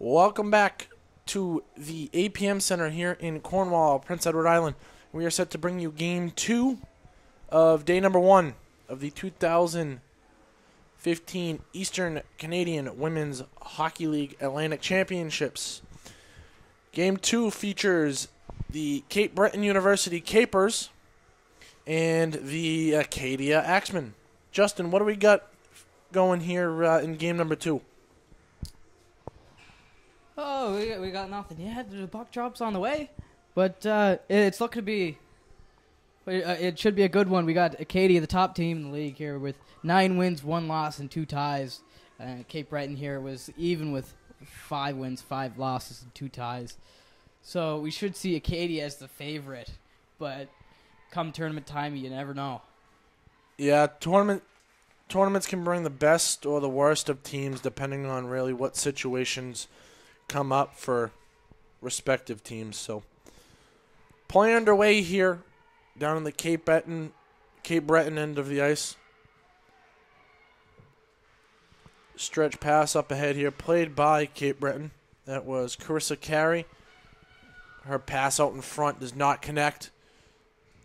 Welcome back to the APM Centre here in Cornwall, Prince Edward Island. We are set to bring you Game 2 of Day number 1 of the 2015 Eastern Canadian Women's Hockey League Atlantic Championships. Game 2 features the Cape Breton University Capers and the Acadia Axemen. Justin, what do we got going here in game number 2? Oh, we got nothing yet. The puck drops on the way, but it's looking to be. It should be a good one. We got Acadia, the top team in the league here, with 9 wins, 1 loss, and 2 ties. Cape Breton here was even with 5 wins, 5 losses, and 2 ties. So we should see Acadia as the favorite, but come tournament time, you never know. Yeah, tournaments can bring the best or the worst of teams depending on really what situations come up for respective teams. So play underway here down in the Cape Breton end of the ice. Stretch pass up ahead here, played by Cape Breton. That was Carissa Carey. Her pass out in front does not connect.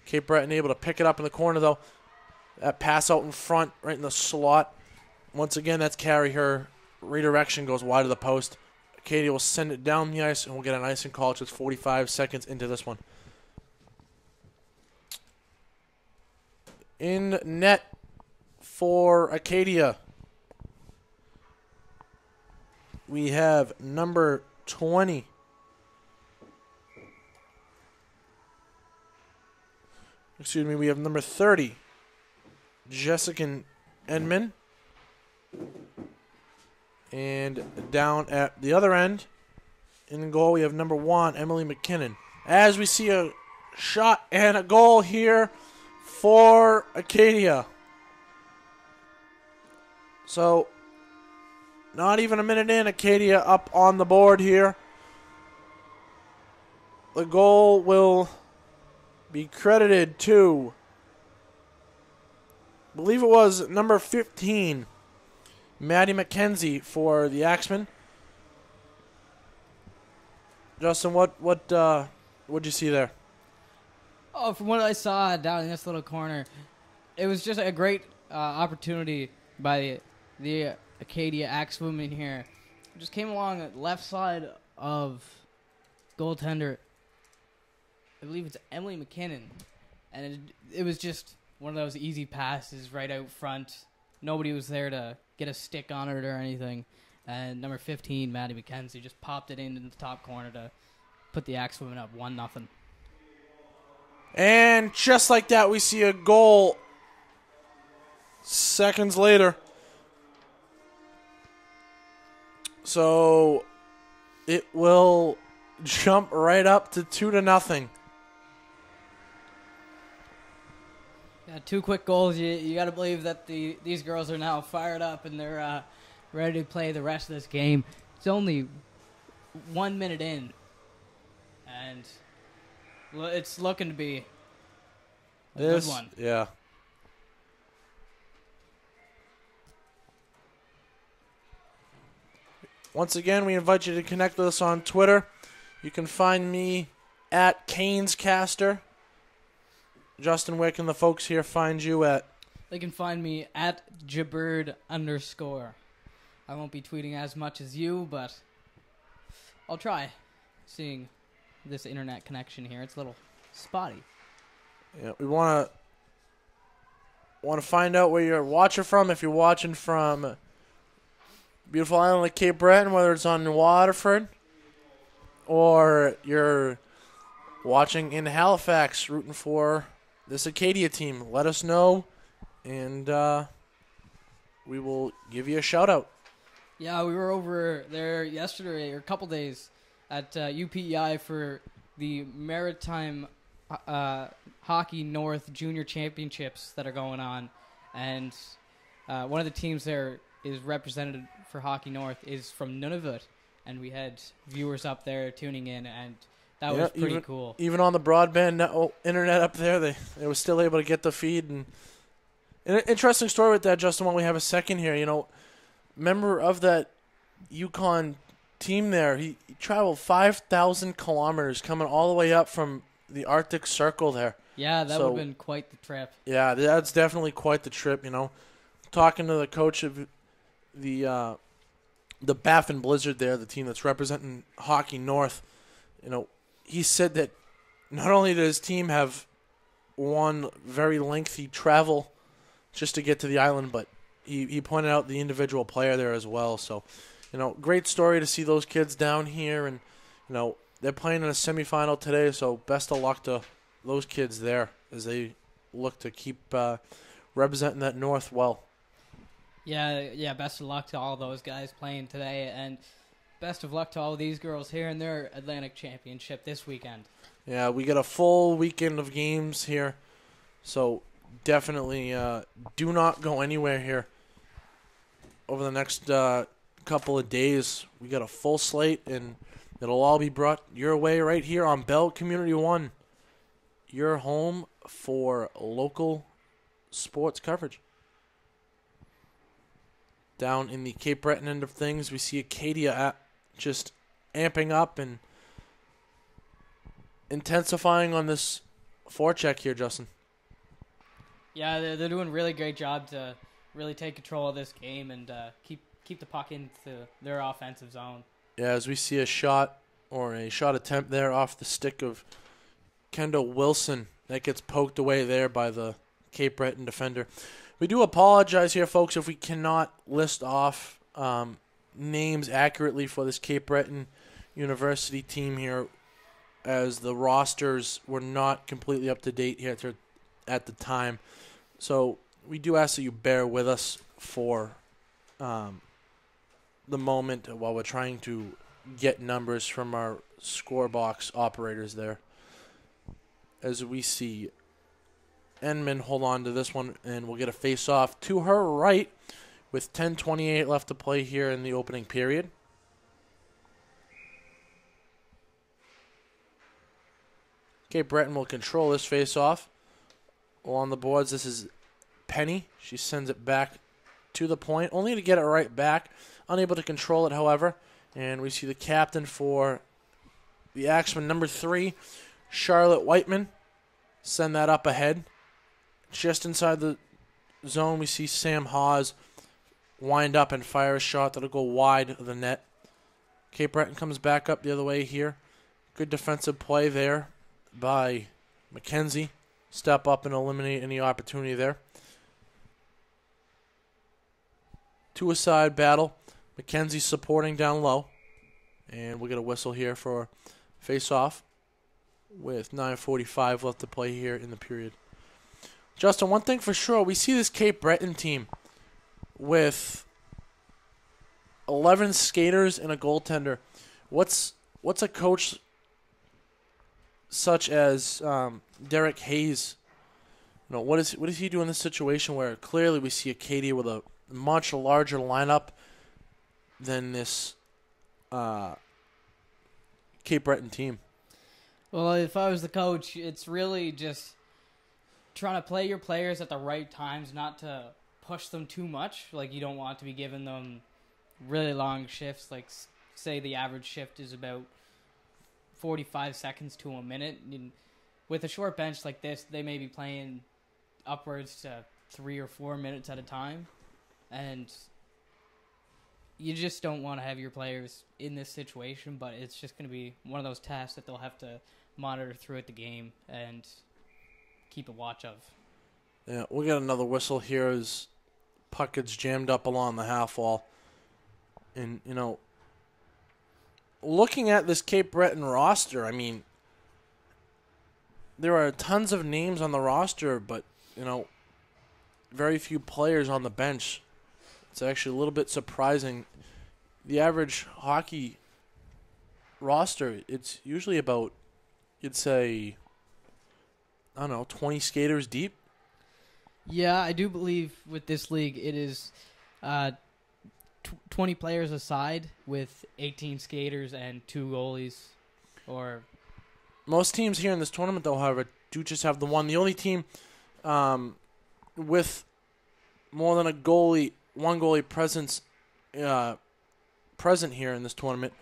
Cape Breton able to pick it up in the corner, though. That pass out in front, right in the slot. Once again, that's Carey. Her redirection goes wide of the post. Acadia will send it down the ice, and we'll get an icing call just 45 seconds into this one. In net for Acadia, we have number 20. Excuse me, we have number 30, Jessica Edmond. And down at the other end, in goal, we have number 1, Emily McKinnon. As we see a shot and a goal here for Acadia. So, not even a minute in, Acadia up on the board here. The goal will be credited to, I believe it was number 15, Maddie McKenzie for the Axemen. Justin, what'd you see there? Oh, from what I saw down in this little corner, it was just a great opportunity by the Acadia Axewomen here. Just came along the left side of goaltender, I believe it's Emily McKinnon, and it was just one of those easy passes right out front. Nobody was there to get a stick on it or anything. And number 15, Maddie McKenzie, just popped it into the top corner to put the Axewomen up 1-0. And just like that, we see a goal seconds later. So it will jump right up to 2-0. Yeah, 2 quick goals. You got to believe that these girls are now fired up and they're ready to play the rest of this game. It's only 1 minute in, and it's looking to be a good one. Yeah. Once again, we invite you to connect with us on Twitter. You can find me at CanesCaster. Justin, where can the folks here find you at? They can find me at Jabird_. I won't be tweeting as much as you, but I'll try. Seeing this internet connection here, it's a little spotty. Yeah, we want to find out where you're watching from. If you're watching from beautiful island like Cape Breton, whether it's on Waterford, or you're watching in Halifax, rooting for this Acadia team, let us know, and we will give you a shout-out. Yeah, we were over there yesterday, or a couple days, at UPEI for the Maritime Hockey North Junior Championships that are going on, and one of the teams there is represented for Hockey North is from Nunavut, and we had viewers up there tuning in, and that was pretty cool. Even on the broadband internet up there, they were still able to get the feed. And an interesting story with that, Justin, while we have a second here, member of that Yukon team there. He traveled 5,000 kilometers coming all the way up from the Arctic Circle there. Yeah, that would have been quite the trip. Yeah, that's definitely quite the trip, Talking to the coach of the Baffin Blizzard there, the team that's representing Hockey North, he said that not only did his team have one very lengthy travel just to get to the island, but he pointed out the individual player there as well. So, great story to see those kids down here, and they're playing in a semifinal today. So best of luck to those kids there as they look to keep representing that North well. Yeah. Best of luck to all those guys playing today, and best of luck to all these girls here in their Atlantic Championship this weekend. Yeah, we get a full weekend of games here, so definitely do not go anywhere here over the next couple of days. We got a full slate, and it'll all be brought your way right here on Bell Community One, your home for local sports coverage. Down in the Cape Breton end of things, we see Acadia just amping up and intensifying on this forecheck here, Justin. Yeah, they're doing a really great job to really take control of this game and keep the puck into their offensive zone. Yeah, as we see a shot attempt there off the stick of Kendall Wilson. That gets poked away there by the Cape Breton defender. We do apologize here, folks, if we cannot list off names accurately for this Cape Breton University team here, as the rosters were not completely up to date here at the time. So we do ask that you bear with us for the moment while we're trying to get numbers from our score box operators there. As we see Enman hold on to this one, and we'll get a face-off to her right with 10:28 left to play here in the opening period. Cape Breton will control this face-off. Along the boards, this is Penny. She sends it back to the point, only to get it right back. Unable to control it, however. And we see the captain for the Axemen, number 3, Charlotte Whiteman, send that up ahead. Just inside the zone, we see Sam Hawes wind up and fire a shot that'll go wide of the net. Cape Breton comes back up the other way here. Good defensive play there by McKenzie. Step up and eliminate any opportunity there. Two-a-side battle. McKenzie supporting down low. And we'll get a whistle here for face-off with 9:45 left to play here in the period. Justin, one thing for sure, we see this Cape Breton team with 11 skaters and a goaltender. What's a coach such as Derek Hayes? What does he do in this situation where clearly we see Acadia with a much larger lineup than this Cape Breton team? Well, if I was the coach, it's really just trying to play your players at the right times, not to push them too much. Like, you don't want to be giving them really long shifts. Like, say the average shift is about 45 seconds to a minute. And with a short bench like this, they may be playing upwards to 3 or 4 minutes at a time. And you just don't want to have your players in this situation, but it's just going to be one of those tasks that they'll have to monitor throughout the game and keep a watch of. Yeah, we'll get another whistle here as puck gets jammed up along the half wall. And, looking at this Cape Breton roster, I mean, there are tons of names on the roster, but, very few players on the bench. It's actually a little bit surprising. The average hockey roster, it's usually about, you'd say, 20 skaters deep. Yeah, I do believe with this league it is 20 players aside with 18 skaters and 2 goalies. Or most teams here in this tournament, though, however, do just have the one. The only team with more than one goalie present here in this tournament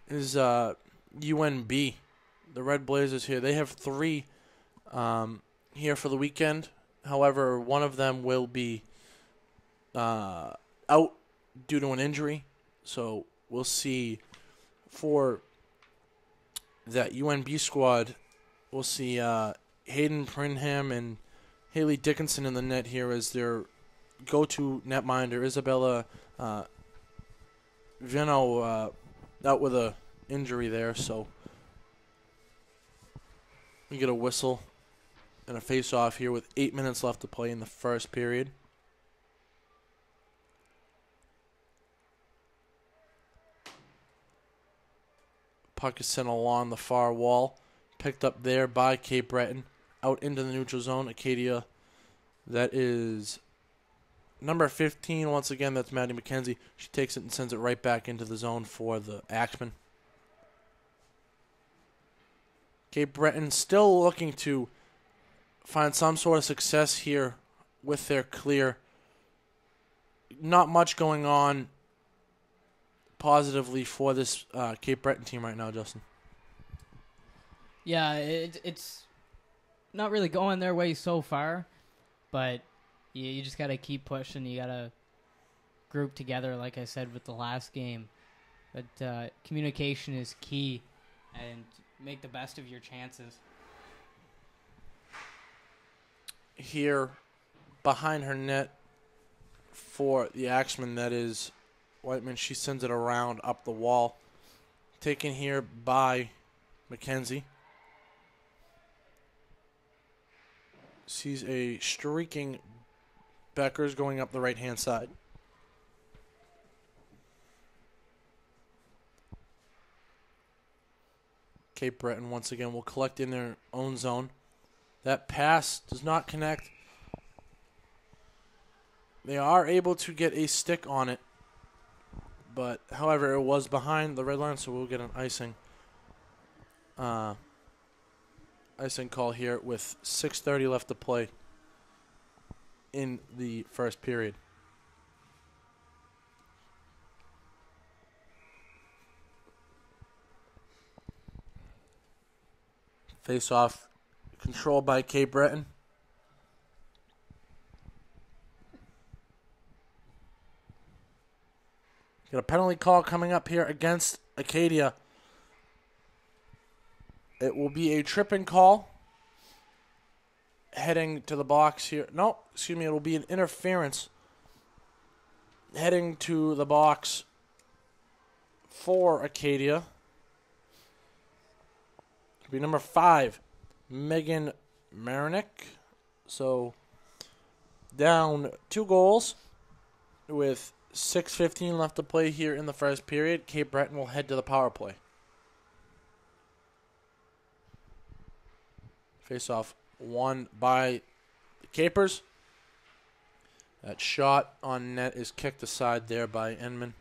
is UNB. The Red Blazers here. They have 3 here for the weekend. However, one of them will be out due to an injury. So we'll see for that UNB squad. We'll see Hayden Prinham and Haley Dickinson in the net here as their go-to netminder. Isabella Vino out with a injury there, so we get a whistle and a face-off here with 8 minutes left to play in the first period. Puck is sent along the far wall, picked up there by Cape Breton, out into the neutral zone. Acadia, that is number 15. Once again, that's Maddie McKenzie. She takes it and sends it right back into the zone for the Axemen. Cape Breton still looking to find some sort of success here with their clear. Not much going on positively for this Cape Breton team right now, Justin. Yeah, it's not really going their way so far, but you just got to keep pushing. You got to group together, like I said with the last game. But communication is key, and make the best of your chances. Here, behind her net for the Axemen, that is Whiteman. She sends it around up the wall. Taken here by McKenzie. Sees a streaking Beckers going up the right-hand side. Cape Breton once again will collect in their own zone. That pass does not connect. They are able to get a stick on it, but however, it was behind the red line, so we'll get an icing. Icing call here with 6:30 left to play in the first period. Face off controlled by Cape Breton. Got a penalty call coming up here against Acadia. It will be a tripping call heading to the box here. No, excuse me, it will be an interference heading to the box for Acadia. It'll be number 5, Megan Marinick. So down 2 goals with 6:15 left to play here in the first period. Cape Breton will head to the power play. Face-off won by the Capers. That shot on net is kicked aside there by Enman.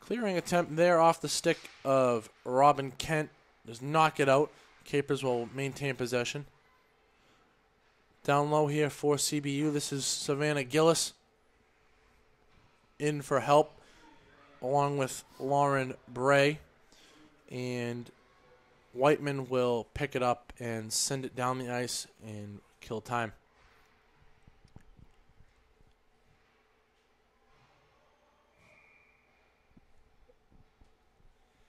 Clearing attempt there off the stick of Robin Kent. Does not get out. Capers will maintain possession. Down low here for CBU. This is Savannah Gillis in for help along with Lauren Bray. And Whiteman will pick it up and send it down the ice and kill time.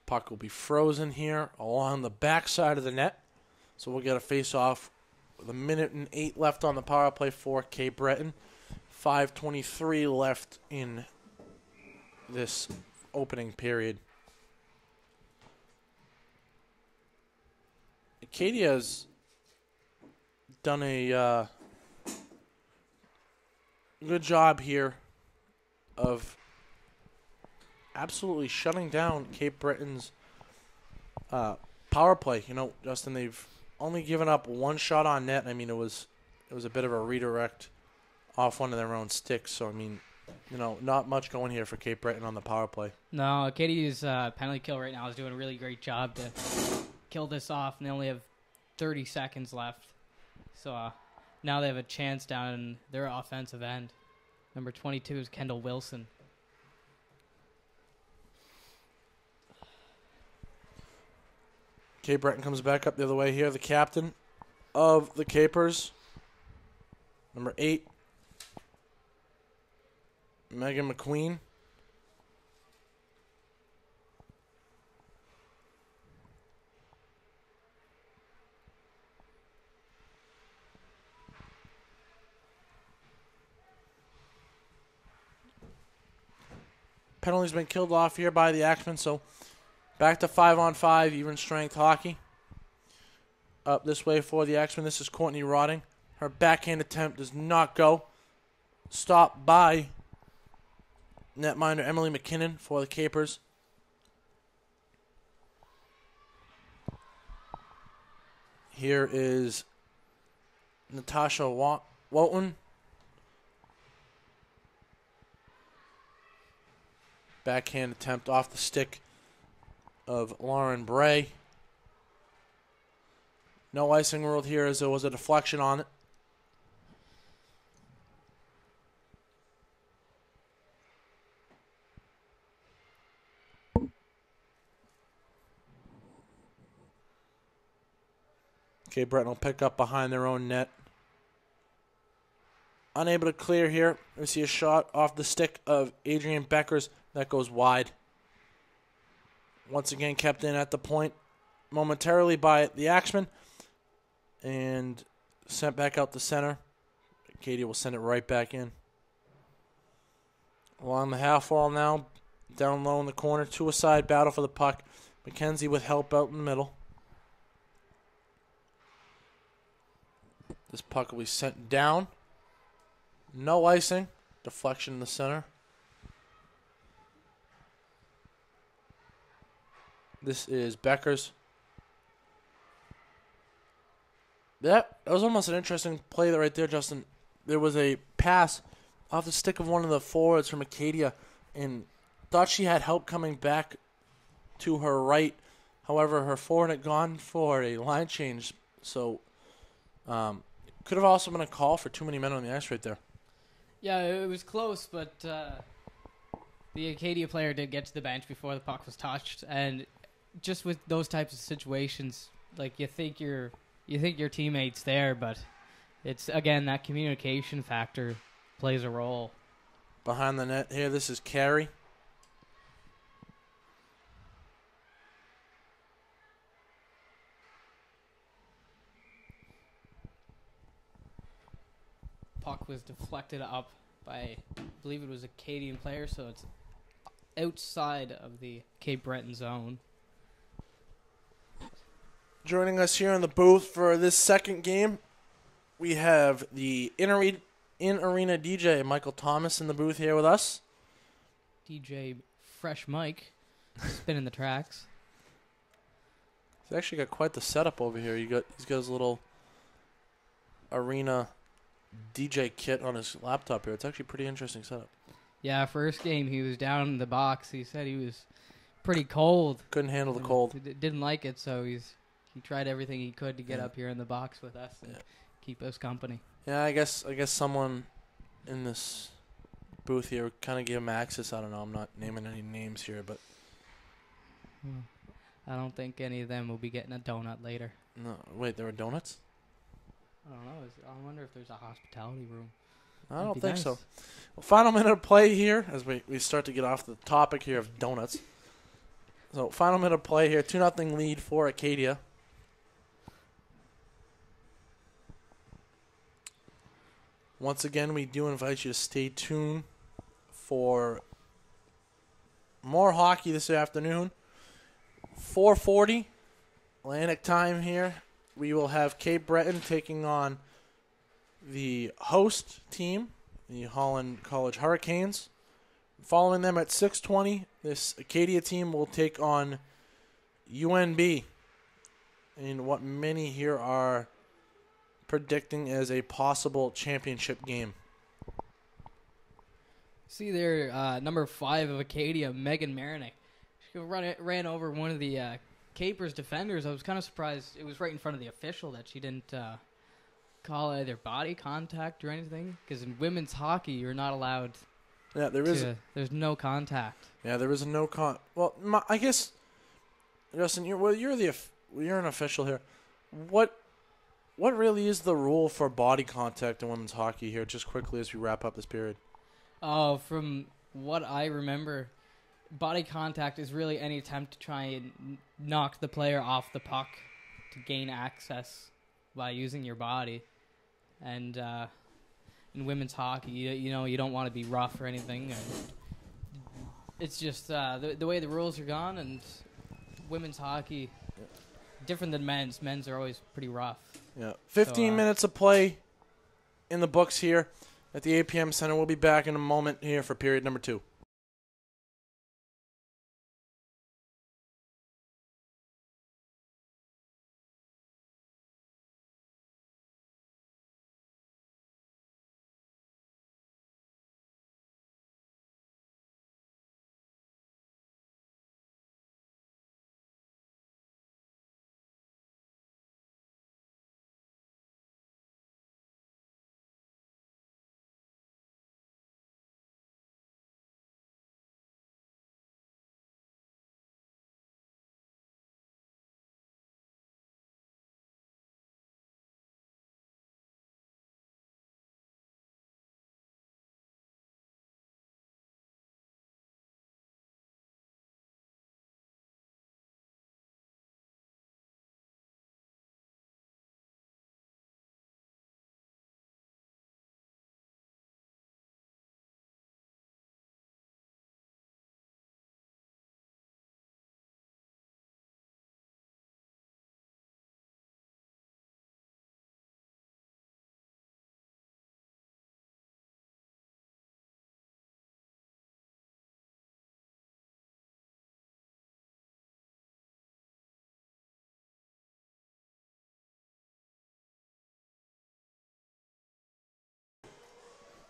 Puck will be frozen here along the backside of the net. So we'll get a face-off with 1:08 left on the power play for Cape Breton. 5:23 left in this opening period. Acadia's done a good job here of absolutely shutting down Cape Breton's power play. You know, Justin, they've only given up 1 shot on net. I mean, it was a bit of a redirect off one of their own sticks. So, I mean, you know, not much going here for Cape Breton on the power play. No, Acadia's penalty kill right now is doing a really great job to kill this off, and they only have 30 seconds left. So now they have a chance down in their offensive end. Number 22 is Kendall Wilson. Cape Breton comes back up the other way here. The captain of the Capers, number 8, Megan McQueen. Penalty's been killed off here by the Axemen, so back to 5-on-5, even strength hockey. Up this way for the Axemen. This is Courtney Rotting. Her backhand attempt does not go. Stopped by netminder Emily McKinnon for the Capers. Here is Natasha Walton. Backhand attempt off the stick of Lauren Bray. No icing ruled here as there was a deflection on it. Okay, Breton will pick up behind their own net. Unable to clear here. We see a shot off the stick of Adrian Beckers that goes wide. Once again kept in at the point momentarily by the Axemen and sent back out the center. Acadia will send it right back in. Along the half wall now, down low in the corner, two-a-side battle for the puck. McKenzie with help out in the middle. This puck will be sent down. No icing. Deflection in the center. This is Beckers. That was almost an interesting play right there, Justin. There was a pass off the stick of one of the forwards from Acadia, and thought she had help coming back to her right. However, her forward had gone for a line change, so could have also been a call for too many men on the ice right there. Yeah, it was close, but the Acadia player did get to the bench before the puck was touched, and just with those types of situations, like you think your teammate's there, but it's again that communication factor plays a role. Behind the net here, this is Carey. Puck was deflected up by, I believe it was a Acadian player, so it's outside of the Cape Breton zone. Joining us here in the booth for this second game, we have the in-arena DJ, Michael Thomas, in the booth here with us. DJ Fresh Mike, spinning the tracks. He's actually got quite the setup over here. He's got his little arena DJ kit on his laptop here. It's actually a pretty interesting setup. Yeah, first game he was down in the box. He said he was pretty cold. Couldn't handle the cold. Didn't like it, so he tried everything he could to get up here in the box with us and keep us company. Yeah, I guess someone in this booth here kind of gave him access. I don't know. I'm not naming any names here, but I don't think any of them will be getting a donut later. No, wait, there were donuts? I don't know. I wonder if there's a hospitality room. I don't think so. Well, final minute of play here as we start to get off the topic here of donuts. So, final minute of play here. 2-0 lead for Acadia. Once again, we do invite you to stay tuned for more hockey this afternoon. 4:40 Atlantic time here. We will have Cape Breton taking on the host team, the Holland College Hurricanes. Following them at 6:20, this Acadia team will take on UNB in what many here are predicting as a possible championship game. See there, number 5 of Acadia, Megan Marinick. She ran over one of the Caper's defenders, I was kind of surprised. It was right in front of the official that she didn't call either body contact or anything. Because in women's hockey, you're not allowed. Yeah, There's no contact. Yeah, there is a no con. Well, I guess, Justin, you're an official here. What really is the rule for body contact in women's hockey here? Just quickly as we wrap up this period. Oh, from what I remember, body contact is really any attempt to try and knock the player off the puck to gain access by using your body. And in women's hockey, you don't want to be rough or anything. And it's just the way the rules are gone, and women's hockey, different than men's. Men's are always pretty rough. Yeah, 15 minutes of play in the books here at the APM Centre. We'll be back in a moment here for period number 2.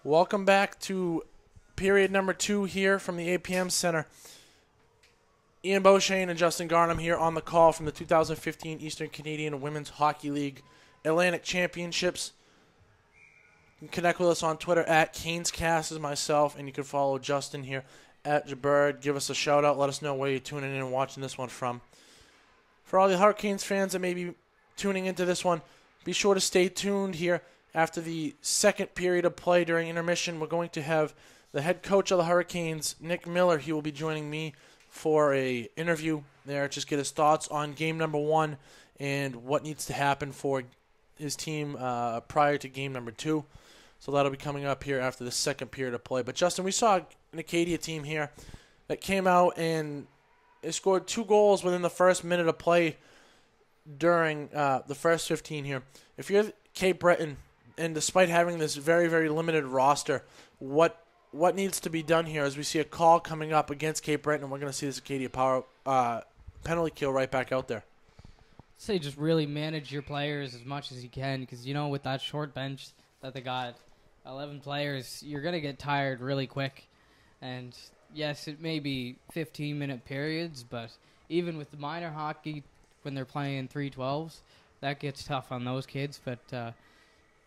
Welcome back to period number 2 here from the APM Centre. Ian Beauchesne and Justin Garnham here on the call from the 2015 Eastern Canadian Women's Hockey League Atlantic Championships. You can connect with us on Twitter at CanesCast as myself, and you can follow Justin here at Jabird. Give us a shout out. Let us know where you're tuning in and watching this one from. For all the Hurricanes fans that may be tuning into this one, be sure to stay tuned here. After the second period of play during intermission, we're going to have the head coach of the Hurricanes, Nick Miller. He will be joining me for a interview there. Just get his thoughts on game number 1 and what needs to happen for his team prior to game number 2. So that'll be coming up here after the second period of play. But, Justin, we saw an Acadia team here that came out and they scored 2 goals within the first minute of play during the first 15 here. If you're Cape Breton, and despite having this very, very limited roster, what needs to be done here as we see a call coming up against Cape Breton, and we're going to see this Acadia power penalty kill right back out there? Say just really manage your players as much as you can, because, with that short bench that they got, 11 players, you're going to get tired really quick. And, yes, it may be 15-minute periods, but even with the minor hockey, when they're playing 3-12s, that gets tough on those kids. But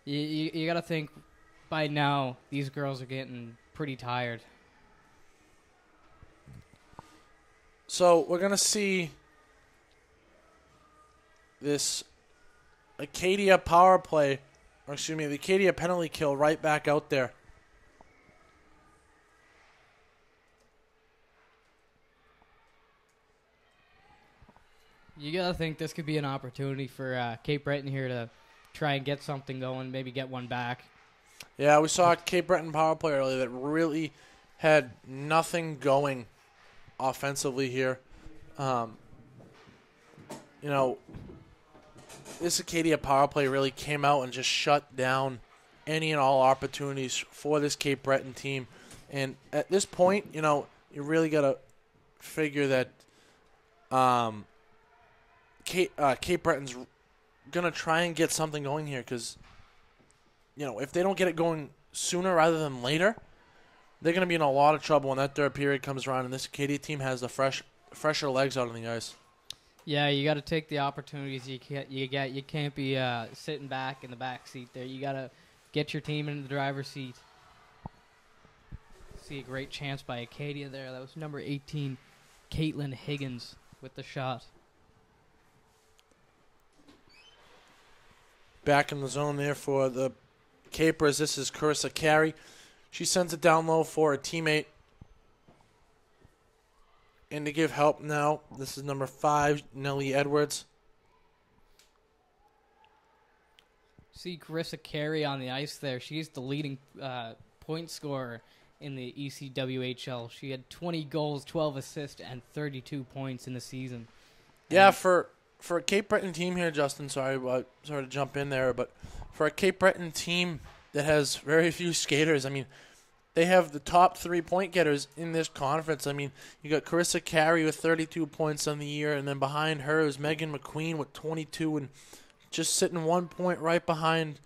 you got to think by now these girls are getting pretty tired. So we're going to see this Acadia power play, or excuse me, the Acadia penalty kill right back out there. You got to think this could be an opportunity for Cape Breton here to try and get something going, maybe get one back. Yeah, we saw a Cape Breton power play earlier that really had nothing going offensively here. This Acadia power play really came out and just shut down any and all opportunities for this Cape Breton team. And at this point, you really got to figure that Cape Breton's going to try and get something going here because, if they don't get it going sooner rather than later, they're going to be in a lot of trouble when that third period comes around and this Acadia team has the fresher legs out on the ice. Yeah, you got to take the opportunities you get. You can't be sitting back in the back seat there. You got to get your team into the driver's seat. See a great chance by Acadia there. That was number 18, Caitlin Higgins with the shot. Back in the zone there for the Capers. This is Carissa Carey. She sends it down low for a teammate. And to give help now, this is number 5, Nellie Edwards. See Carissa Carey on the ice there. She's the leading point scorer in the ECWHL. She had 20 goals, 12 assists, and 32 points in the season. Yeah, for a Cape Breton team here, Justin, sorry to jump in there, but for a Cape Breton team that has very few skaters, I mean, they have the top 3 point getters in this conference. I mean, you got Carissa Carey with 32 points on the year, and then behind her is Megan McQueen with 22, and just sitting 1 point right behind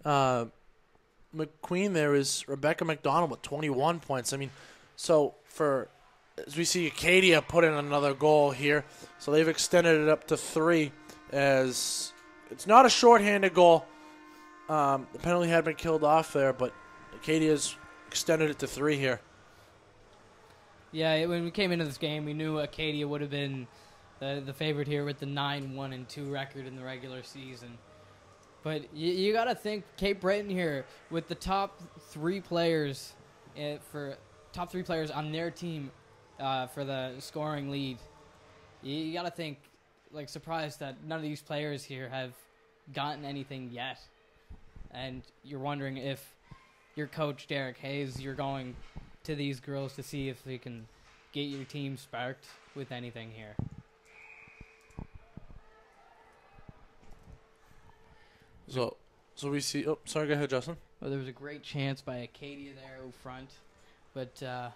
McQueen there is Rebecca McDonald with 21 points. I mean, so as we see Acadia put in another goal here, so they've extended it up to 3, as it's not a shorthanded goal. The penalty had been killed off there, but Acadia's extended it to 3 here. Yeah, when we came into this game, we knew Acadia would have been the favorite here with the 9-1-2 record in the regular season. But you got to think Cape Breton here with the top 3 players on their team for the scoring lead. You got to think, like, surprised that none of these players here have gotten anything yet. And you're wondering if your coach, Derek Hayes, you're going to these girls to see if they can get your team sparked with anything here. So we see. Oh, sorry. Go ahead, Justin. Well, there was a great chance by Acadia there out front, but it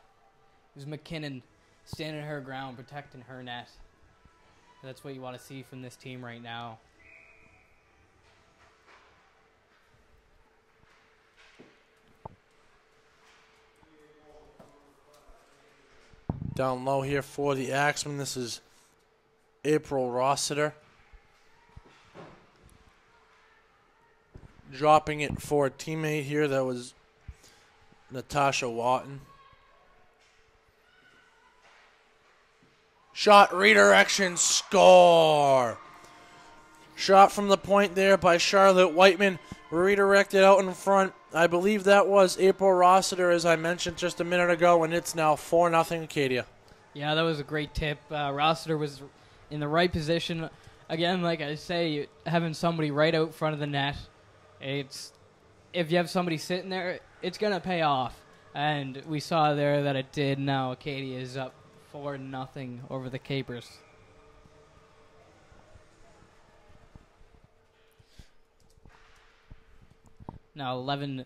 was McKinnon standing her ground, protecting her net. That's what you want to see from this team right now. Down low here for the Axemen. This is April Rossiter. Dropping it for a teammate here. That was Natasha Watton. Shot, redirection, score. Shot from the point there by Charlotte Whiteman. Redirected out in front. I believe that was April Rossiter, as I mentioned just a minute ago, and it's now 4-0 Acadia. Yeah, that was a great tip. Rossiter was in the right position. Again, like I say, having somebody right out front of the net, if you have somebody sitting there, it's going to pay off. And we saw there that it did. Now Acadia is up 4-0 over the Capers. Now 11-10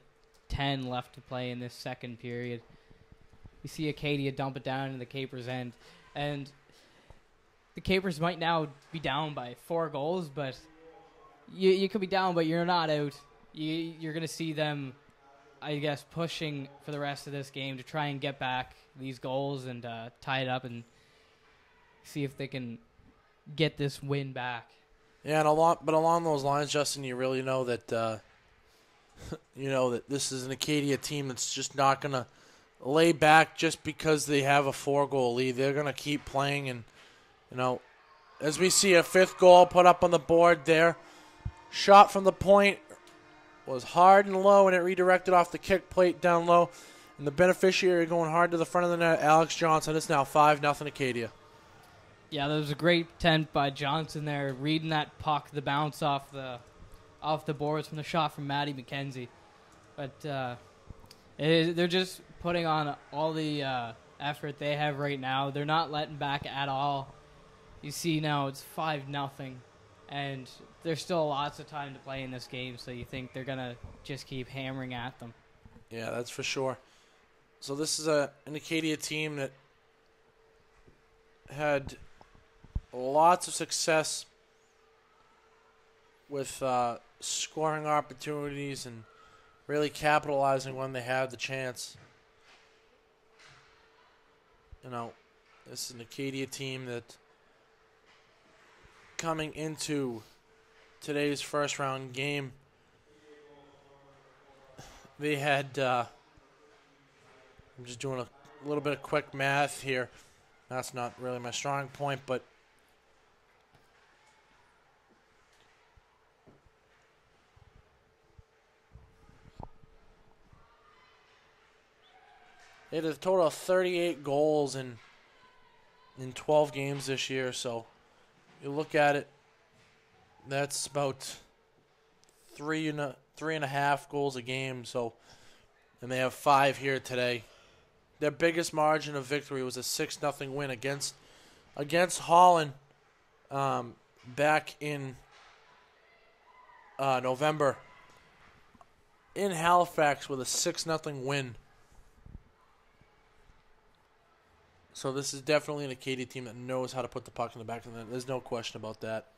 left to play in this second period. You see Acadia dump it down in the Capers' end. And the Capers might now be down by 4 goals, but you could be down, but you're not out. You're going to see them, I guess, pushing for the rest of this game to try and get back these goals and tie it up and see if they can get this win back. Yeah, and along those lines, Justin, you really know that that this is an Acadia team that's just not going to lay back just because they have a 4-goal lead. They're going to keep playing, and as we see a 5th goal put up on the board there. Shot from the point was hard and low, and it redirected off the kick plate down low. And the beneficiary going hard to the front of the net, Alex Johnson. It's now 5-0 Acadia. Yeah, that was a great attempt by Johnson there, reading that puck, the bounce off the boards from the shot from Maddie McKenzie. But they're just putting on all the effort they have right now. They're not letting back at all. You see now it's 5-0, and there's still lots of time to play in this game, so you think they're going to just keep hammering at them. Yeah, that's for sure. So this is an Acadia team that had lots of success with scoring opportunities and really capitalizing when they had the chance. This is an Acadia team that coming into today's first round game, they had, I'm just doing a little bit of quick math here. That's not really my strong point, but they had a total of 38 goals in 12 games this year. So you look at it, that's about three and a half goals a game. So, and they have 5 here today. Their biggest margin of victory was a 6-0 win against Holland back in November in Halifax with a 6-0 win. So this is definitely an Acadia team that knows how to put the puck in the back of the net. There's no question about that.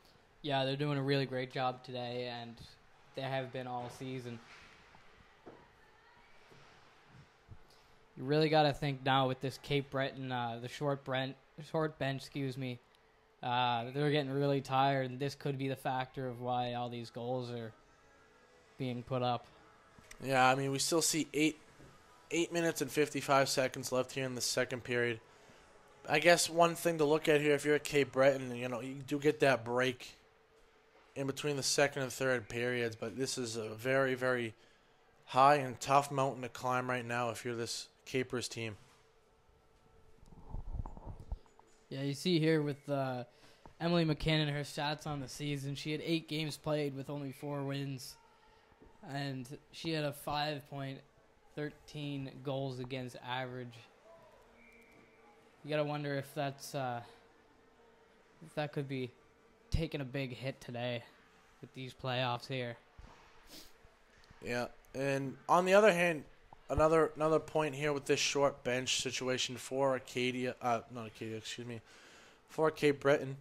Yeah, they're doing a really great job today, and they have been all season. You really got to think now with this Cape Breton, the short bench, they're getting really tired, and this could be the factor of why all these goals are being put up. Yeah, I mean, we still see 8 minutes and 55 seconds left here in the second period. I guess one thing to look at here, if you're at Cape Breton, you do get that break in between the second and third periods, but this is a very, very high and tough mountain to climb right now if you're this Capers team. Yeah, you see here with Emily McKinnon, her stats on the season, she had 8 games played with only 4 wins, and she had a 5.13 goals against average. You gotta wonder if that's if that could be taking a big hit today with these playoffs here. Yeah, and on the other hand, another point here with this short bench situation for for Cape Breton.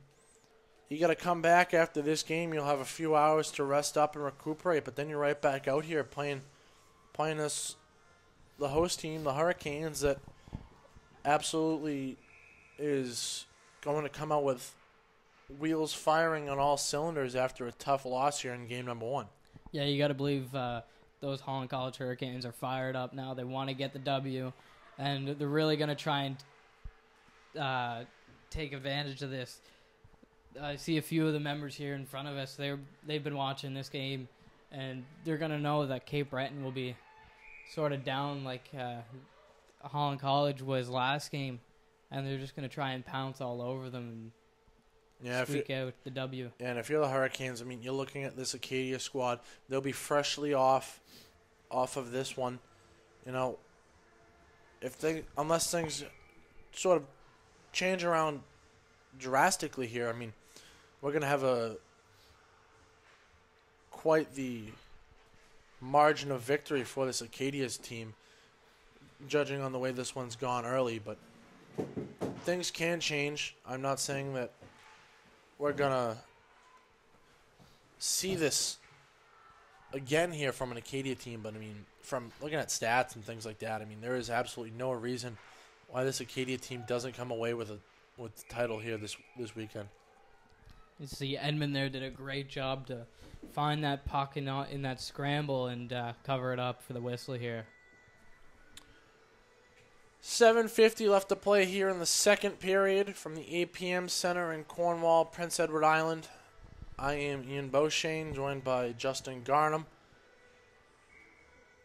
You got to come back after this game. You'll have a few hours to rest up and recuperate, but then you're right back out here playing the host team, the Hurricanes, that absolutely is going to come out with wheels firing on all cylinders after a tough loss here in game number 1. Yeah, you got to believe those Holland College Hurricanes are fired up now. They want to get the W, and they're really going to try and take advantage of this. I see a few of the members here in front of us. They've been watching this game, and they're going to know that Cape Breton will be sort of down like Holland College was last game, and they're just going to try and pounce all over them and squeak out the W. And if you're the Hurricanes, I mean, you're looking at this Acadia squad. They'll be freshly off of this one. Unless things sort of change around drastically here, I mean, we're going to have quite the margin of victory for this Acadia's team, judging on the way this one's gone early, but things can change. I'm not saying that we're going to see this again here from an Acadia team, but I mean, from looking at stats and things like that, I mean, there is absolutely no reason why this Acadia team doesn't come away with the title here this weekend. You see Edmund there did a great job to find that puck in that scramble and cover it up for the whistle here. 7:50 left to play here in the second period from the APM Centre in Cornwall, Prince Edward Island. I am Ian Beauchesne, joined by Justin Garnham.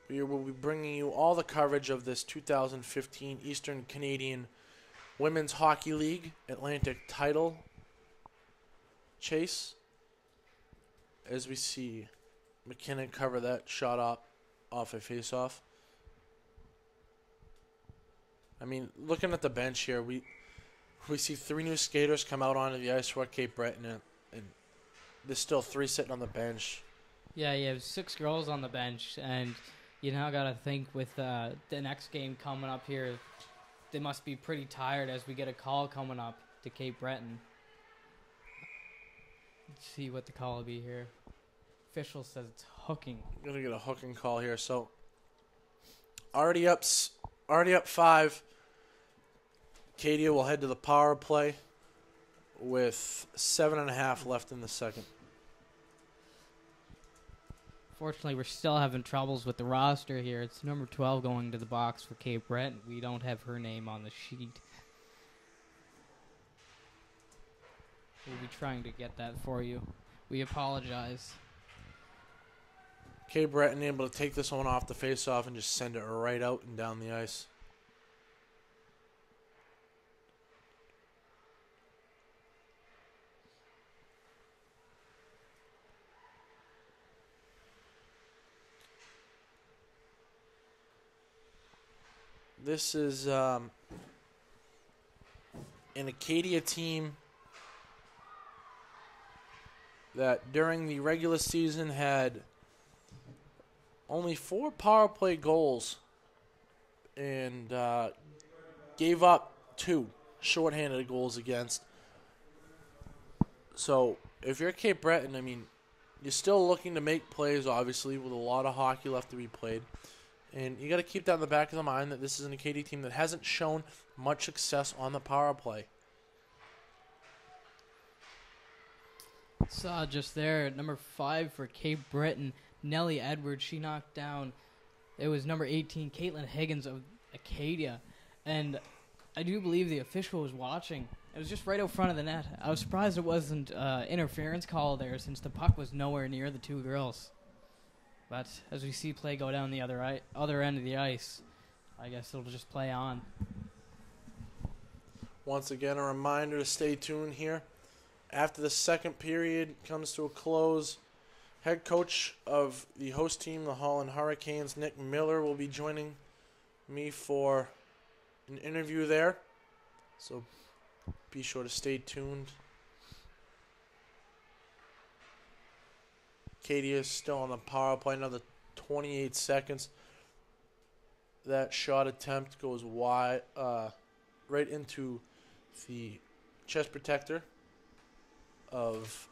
We will be bringing you all the coverage of this 2015 Eastern Canadian Women's Hockey League Atlantic title chase. As we see McKinnon cover that shot off a face-off. I mean, looking at the bench here, we see 3 new skaters come out onto the ice for Cape Breton, and there's still 3 sitting on the bench. Yeah, you have 6 girls on the bench, and you now got to think with the next game coming up here, they must be pretty tired as we get a call coming up to Cape Breton. Let's see what the call will be here. Official says it's hooking. We're going to get a hooking call here. So, already up 5. Acadia will head to the power play with 7.5 left in the second. Fortunately, we're still having troubles with the roster here. It's number 12 going to the box for Cape Breton. We don't have her name on the sheet. We'll be trying to get that for you. We apologize. Cape Breton able to take this one off the face-off and just send it right out and down the ice. This is an Acadia team that during the regular season had only 4 power play goals and gave up 2 shorthanded goals against. So if you're Cape Breton, I mean, you're still looking to make plays, obviously, with a lot of hockey left to be played. And you got to keep that in the back of the mind that this is an Acadia team that hasn't shown much success on the power play. Saw just there at number 5 for Cape Breton, Nellie Edwards. She knocked down, it was number 18, Caitlin Higgins of Acadia. And I do believe the official was watching. It was just right out front of the net. I was surprised it wasn't interference call there since the puck was nowhere near the 2 girls. But as we see play go down the other end of the ice, I guess it'll just play on. Once again, a reminder to stay tuned here. After the second period comes to a close, head coach of the host team, the Holland Hurricanes, Nick Miller, will be joining me for an interview there. So be sure to stay tuned. Acadia is still on the power play, another 28 seconds. That shot attempt goes wide, right into the chest protector of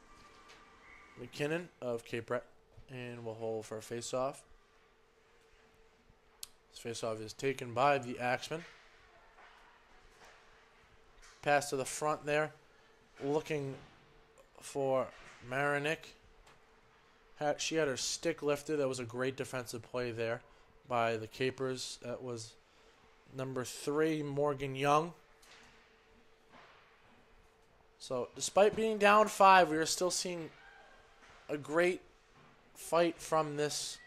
McKinnon of Cape Breton, and will hold for a face-off. This face-off is taken by the Axeman. Pass to the front there, looking for Marinick. She had her stick lifted. That was a great defensive play there by the Capers. That was number 3, Morgan Young. So despite being down 5, we are still seeing a great fight from this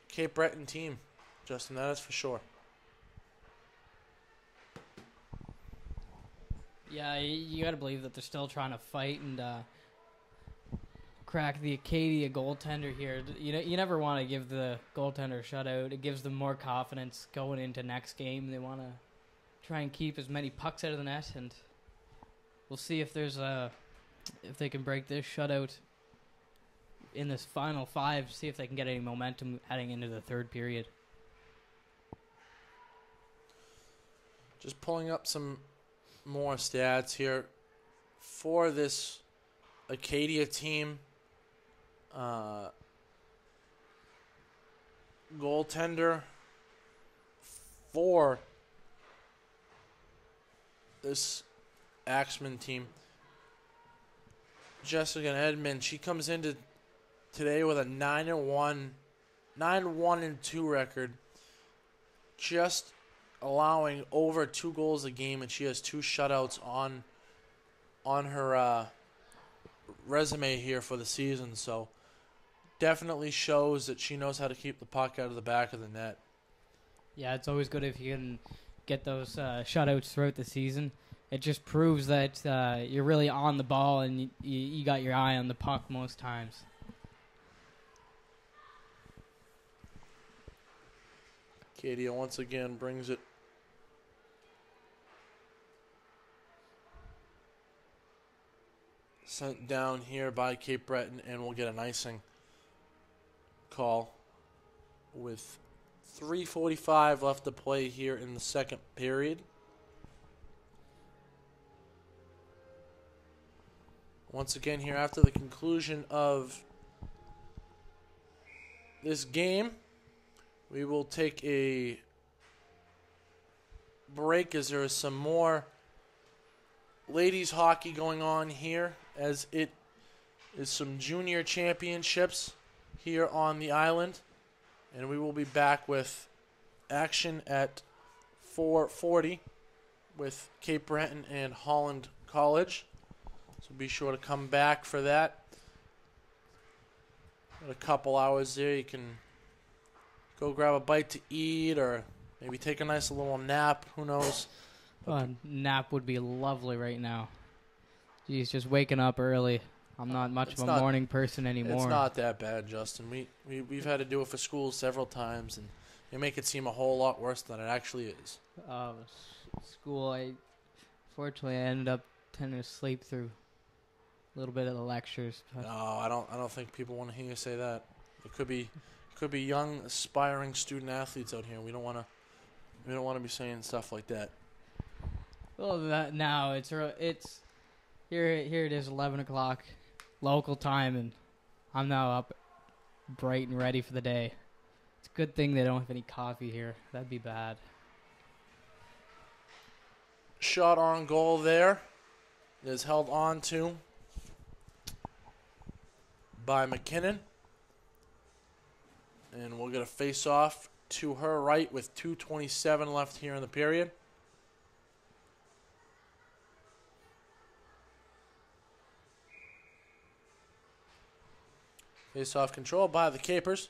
Cape Breton team, Justin, that is for sure. Yeah, you got to believe that they're still trying to fight and crack the Acadia goaltender here. You never want to give the goaltender a shutout. It gives them more confidence going into next game. They want to try and keep as many pucks out of the net, and we'll see if if they can break this shutout in this final 5. See if they can get any momentum heading into the third period. Just pulling up some more stats here for this Acadia team. Goaltender for this Axeman team, Jessica Edmond, she comes into today with a 9-1, 9-1-2 record, just allowing over 2 goals a game, and she has 2 shutouts on her resume here for the season. So definitely shows that she knows how to keep the puck out of the back of the net. Yeah, it's always good if you can get those shutouts throughout the season. It just proves that you're really on the ball and you got your eye on the puck most times. Acadia once again brings it sent down here by Cape Breton, and we'll get an icing call with 3:45 left to play here in the second period. Once again here after the conclusion of this game, we will take a break as there is some more ladies hockey going on here, as it is some junior championships here on the island. And we will be back with action at 4:40 with Cape Breton and Holland College. So be sure to come back for that. In a couple hours there, you can go grab a bite to eat or maybe take a nice little nap. Who knows? Nap would be lovely right now. Geez, just waking up early. I'm not much of a morning person anymore. It's not that bad, Justin. We've had to do it for school several times, and they make it seem a whole lot worse than it actually is. School, fortunately I ended up tending to sleep through a little bit of the lectures. No, I don't think people want to hear you say that. It could be young, aspiring student athletes out here. We don't want to be saying stuff like that. Well, now it's here. It is 11 o'clock local time, and I'm now up bright and ready for the day. It's a good thing they don't have any coffee here. That'd be bad. Shot on goal there is held on to by McKinnon. And we'll get a face-off to her right with 2:27 left here in the period. Face-off controlled by the Capers.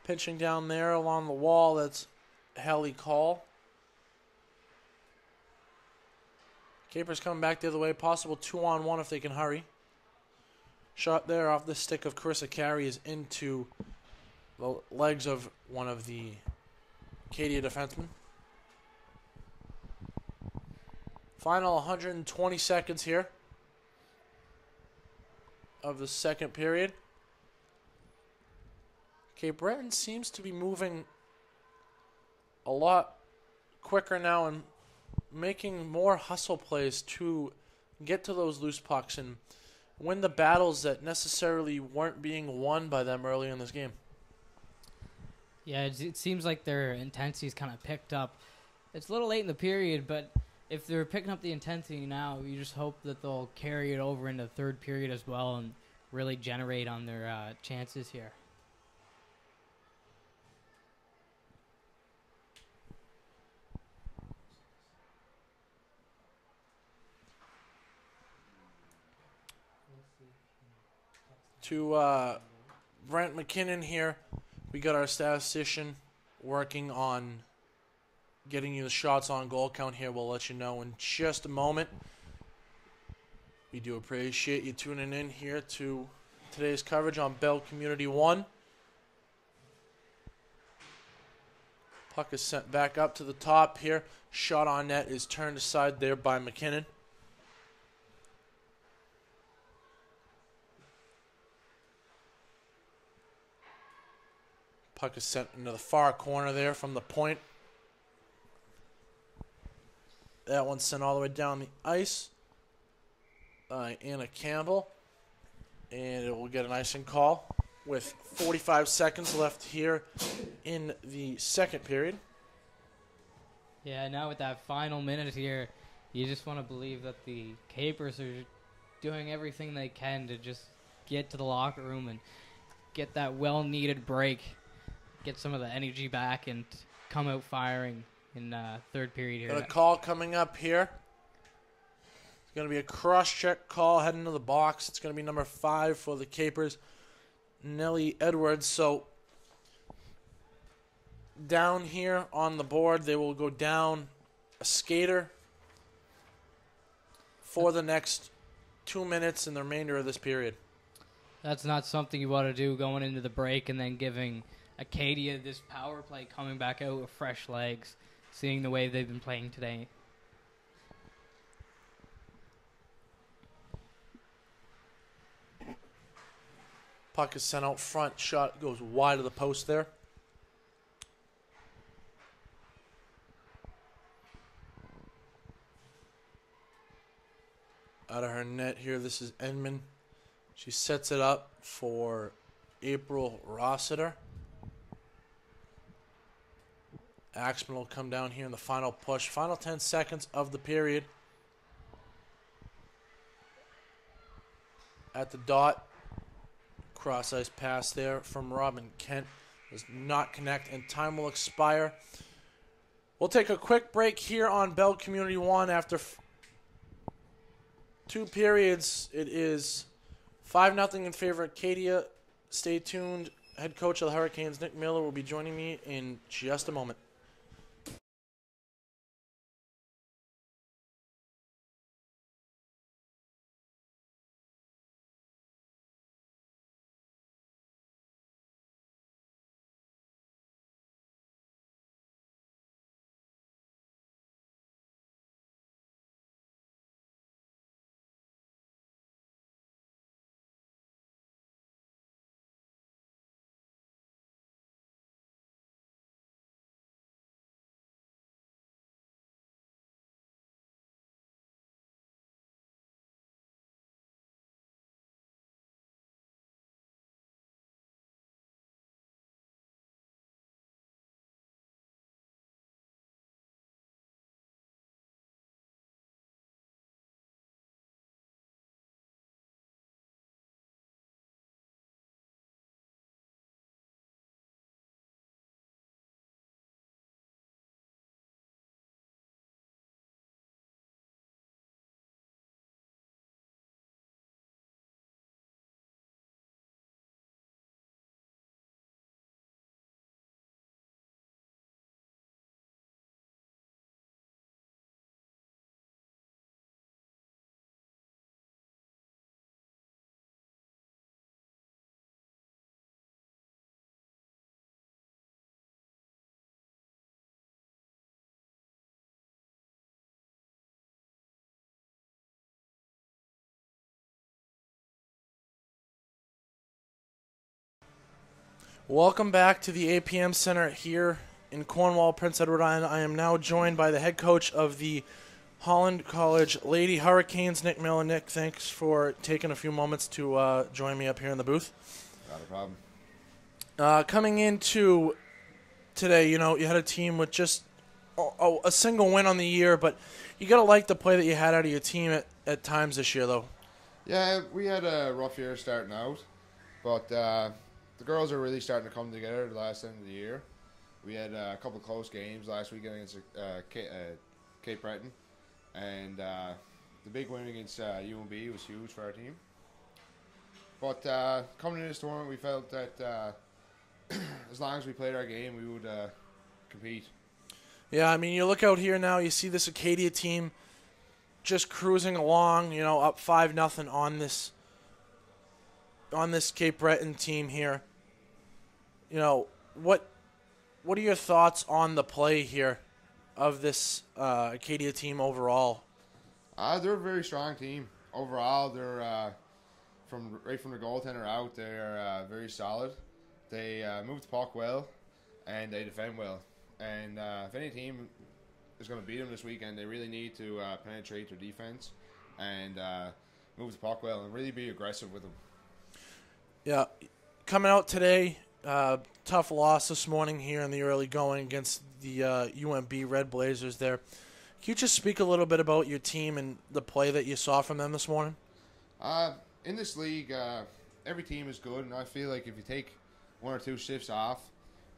Pinching down there along the wall, that's Hallie Call. Capers coming back the other way. Possible 2-on-1 if they can hurry. Shot there off the stick of Carissa Carey is into the legs of one of the Acadia defensemen. Final 120 seconds here of the second period. Cape Breton seems to be moving a lot quicker now and making more hustle plays to get to those loose pucks and win the battles that necessarily weren't being won by them early in this game. Yeah, it seems like their intensity's kind of picked up. It's a little late in the period, but if they're picking up the intensity now, you just hope that they'll carry it over into the third period as well and really generate on their chances here. To Brent McKinnon here, we got our statistician working on getting you the shots on goal count here. We'll let you know in just a moment. We do appreciate you tuning in here to today's coverage on Bell Community 1. Puck is sent back up to the top here. Shot on net is turned aside there by McKinnon. Puck is sent into the far corner there from the point. That one's sent all the way down the ice by Anna Campbell. And it will get an icing call with 45 seconds left here in the second period. Yeah, now with that final minute here, you just want to believe that the Capers are doing everything they can to just get to the locker room and get that well-needed break, get some of the energy back, and come out firing in third period here. Got a call coming up here. It's going to be a cross-check call heading to the box. It's going to be number 5 for the Capers, Nellie Edwards. So down here on the board, they will go down a skater for the next 2 minutes in the remainder of this period. That's not something you want to do going into the break and then giving Acadia this power play coming back out with fresh legs, seeing the way they've been playing today. Puck is sent out front. Shot goes wide of the post there. Out of her net here, this is Enman. She sets it up for April Rossiter. Axman will come down here in the final push. Final 10 seconds of the period. at the dot. Cross ice pass there from Robin Kent does not connect, and time will expire. We'll take a quick break here on Bell Community 1 after 2 periods. It is 5-0 in favor of Acadia. Stay tuned. Head coach of the Hurricanes, Nick Miller, will be joining me in just a moment. Welcome back to the APM Centre here in Cornwall, Prince Edward Island. I am now joined by the head coach of the Holland College Lady Hurricanes, Nick Miller. Nick, thanks for taking a few moments to join me up here in the booth. Not a problem. Coming into today, you had a team with just a single win on the year, but you got to like the play that you had out of your team at times this year, though. Yeah, we had a rough year starting out, but the girls are really starting to come together the last end of the year. We had a couple of close games last weekend against Cape Breton, and the big win against UNB was huge for our team. But coming into this tournament, we felt that as long as we played our game, we would compete. Yeah, I mean, you look out here now, you see this Acadia team just cruising along, up 5-0 on this Cape Breton team here. What are your thoughts on the play here of this Acadia team overall? They're a very strong team. Overall, they're right from the goaltender out, they're very solid. They move the puck well, and they defend well. And if any team is going to beat them this weekend, they really need to penetrate their defense and move the puck well and really be aggressive with them. Yeah, coming out today, tough loss this morning here in the early going against the UNB Red Blazers there. Can you just speak a little bit about your team and the play that you saw from them this morning? In this league, every team is good, and I feel like if you take 1 or 2 shifts off,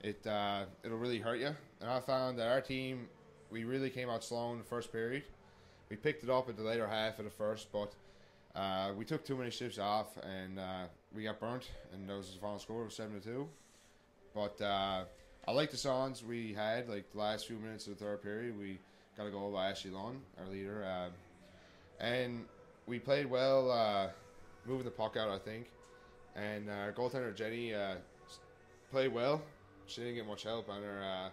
it'll really hurt you. And I found that our team, we really came out slow in the first period. We picked it up at the later half of the first, but we took too many shifts off, and we got burnt, and that was the final score of 7-2. But I like the songs we had, like the last few minutes of the third period. We got a goal by Ashley Lunn, our leader, and we played well, moving the puck out, I think. And our goaltender Jenny played well. She didn't get much help on her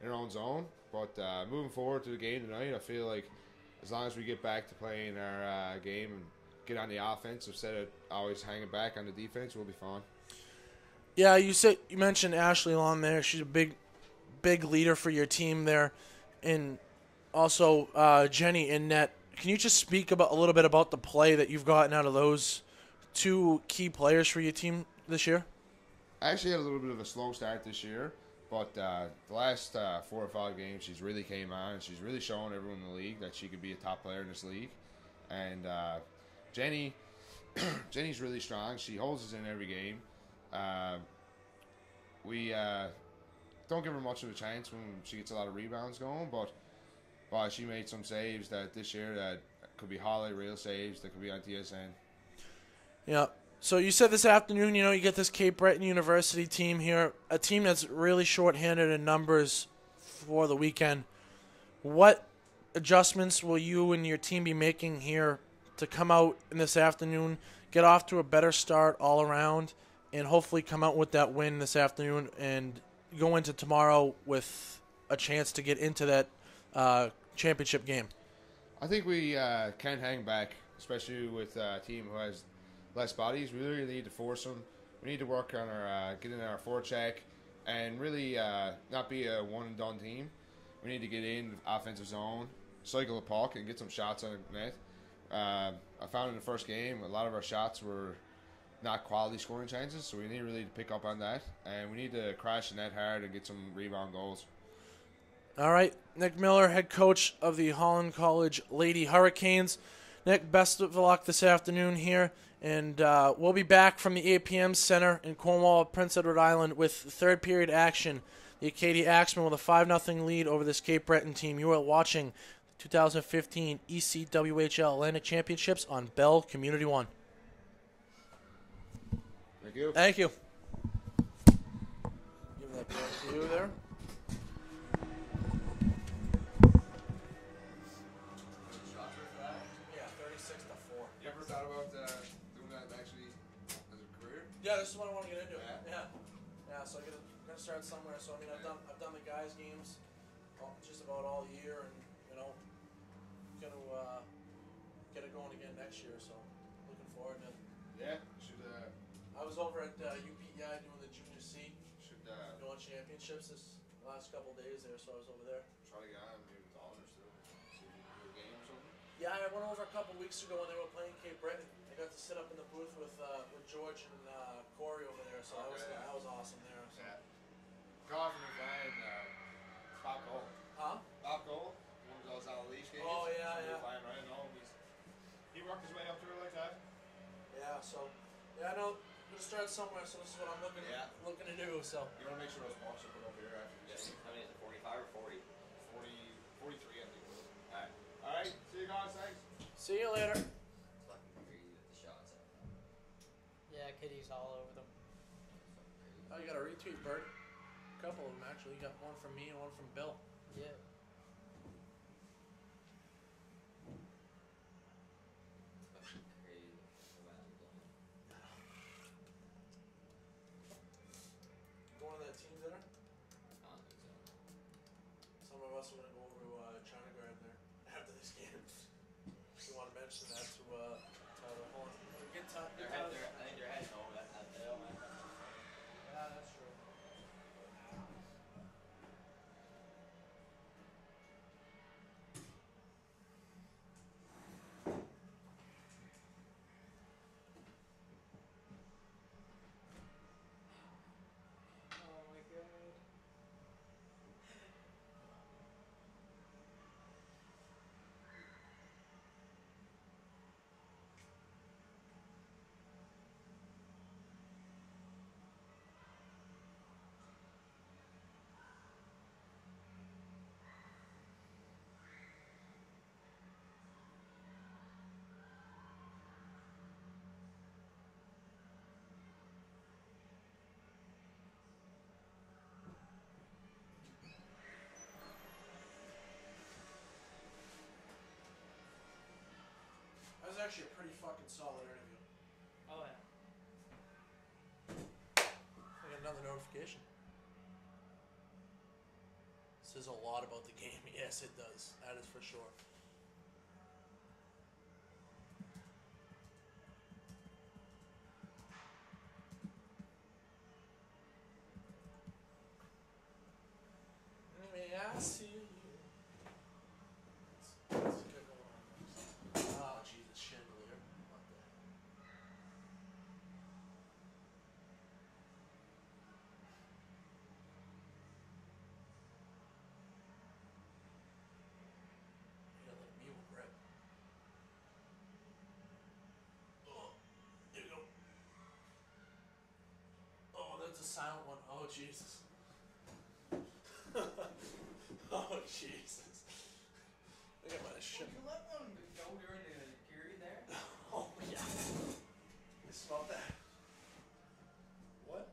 in her own zone, but moving forward to the game tonight, I feel like as long as we get back to playing our game and get on the offense instead of always hanging back on the defense, we'll be fine. Yeah, you mentioned Ashley Long there. She's a big leader for your team there, and also Jenny in net. Can you just speak a little bit about the play that you've gotten out of those 2 key players for your team this year? I actually had a little bit of a slow start this year, but the last 4 or 5 games, she's really came on, and she's really shown everyone in the league that she could be a top player in this league. And Jenny, Jenny's really strong. She holds us in every game. We don't give her much of a chance when she gets a lot of rebounds going, but she made some saves that this year that could be highlight real saves that could be on TSN. Yeah. So you said this afternoon, you get this Cape Breton University team here, a team that's really short-handed in numbers for the weekend. What adjustments will you and your team be making here to come out in this afternoon, get off to a better start all around, and hopefully come out with that win this afternoon and go into tomorrow with a chance to get into that championship game? I think we can hang back, especially with a team who has less bodies. We really need to force them. We need to work on our getting our forecheck and really not be a one-and-done team. We need to get in offensive zone, cycle the puck, and get some shots on the net. I found in the first game a lot of our shots were not quality scoring chances, so we need really to pick up on that. And we need to crash the net hard and get some rebound goals. All right, Nick Miller, head coach of the Holland College Lady Hurricanes. Nick, best of luck this afternoon here, and we'll be back from the APM Centre in Cornwall, Prince Edward Island, with third period action. The Acadia Axemen with a 5-0 lead over this Cape Breton team. You are watching the 2015 ECWHL Atlantic Championships on Bell Community One. Thank you. Thank you. Give that back to you there. Yeah, 36-4. You ever thought about doing that actually as a career? Yeah, this is what I want to get into. Yeah. Yeah. So I'm gonna start somewhere. So I mean, I've done the guys' games just about all year, and gonna get it going again next year. So looking forward to. Yeah. Should I was over at UPEI doing the Junior C, going championships this last couple days there. So I was over there. try to get on maybe with honors too. See if you can do a game or something. Yeah, I went over a couple weeks ago when they were playing Cape Breton. I got to sit up in the booth with George and Corey over there, so that was awesome there. So. Yeah. Gone from the van, Bob Cole. Huh? Bob Cole, one of those out of Leafs games. Oh, yeah, yeah. Flying right now. He worked his way up through like that. Yeah, so I know I'm gonna start somewhere, so this is what I'm looking to do. So You want to make sure those marks are put up here after this. How many is it, 45 or 40? 43, I think. All right. See you guys. Thanks. see you later. It's fucking crazy with the shots. Yeah, Kitty's all over them. Oh, you got a retweet, Bert. A couple of them actually. You got one from me and one from Bill. Yeah. Fucking crazy. Going to that team dinner? I don't think so. Some of us are gonna go over to China Garden there after this game. We want to mention that to the whole good time. I think they're heading over that. Yeah, that's true. Oh my god. That was actually a pretty fucking solid interview. Oh yeah. I got another notification. Says a lot about the game. Yes, it does. That is for sure. May I see you? Let's get going. Oh, Jesus, chandelier. What the hell? silent one. Oh, Jesus. Oh, Jesus. Look at my shit. You let one go during the period there? Oh, yeah. You smell that? What?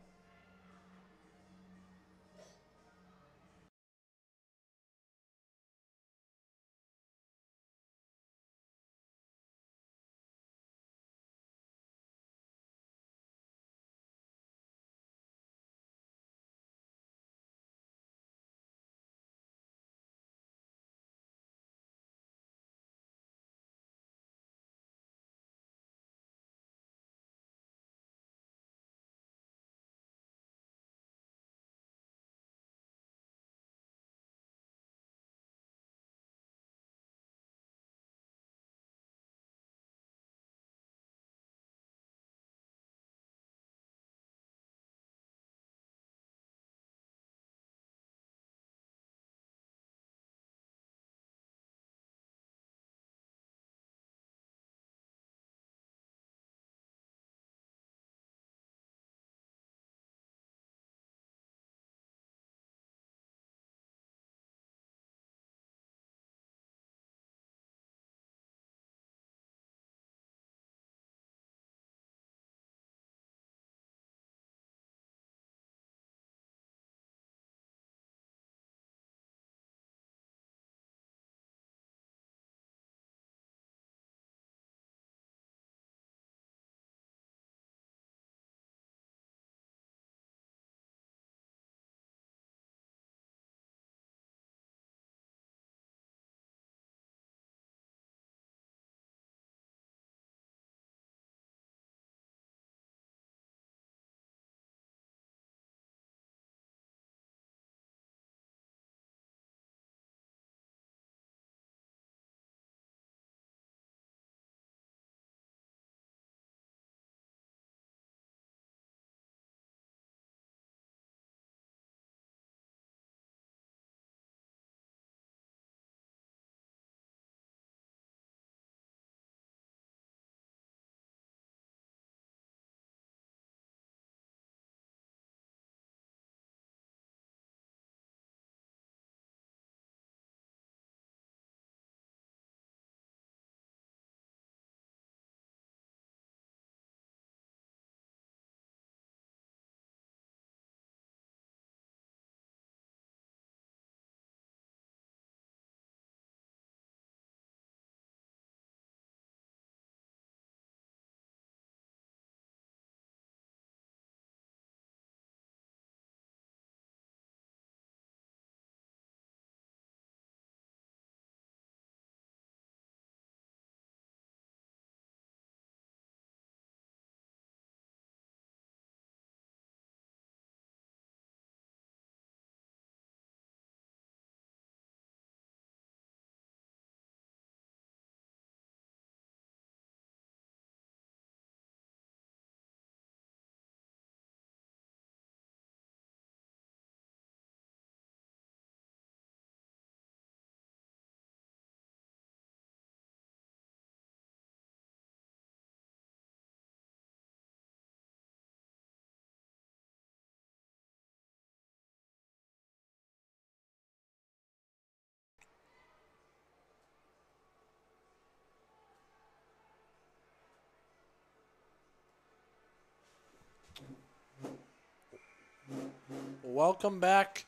Welcome back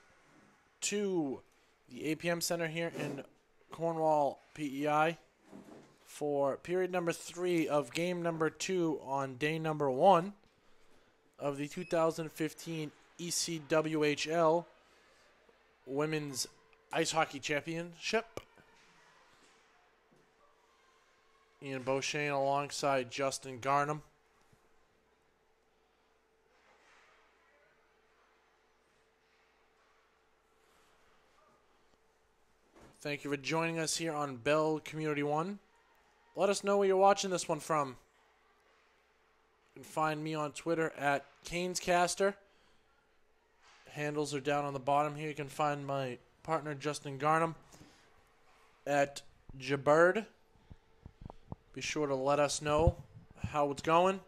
to the APM Centre here in Cornwall, PEI, for period number 3 of game number 2 on day number 1 of the 2015 ECWHL Women's Ice Hockey Championship. Ian Beauchesne alongside Justin Garnham. Thank you for joining us here on Bell Community 1. Let us know where you're watching this one from. You can find me on Twitter at CanesCaster. Handles are down on the bottom here. You can find my partner Justin Garnham at Jabird. Be sure to let us know how it's going.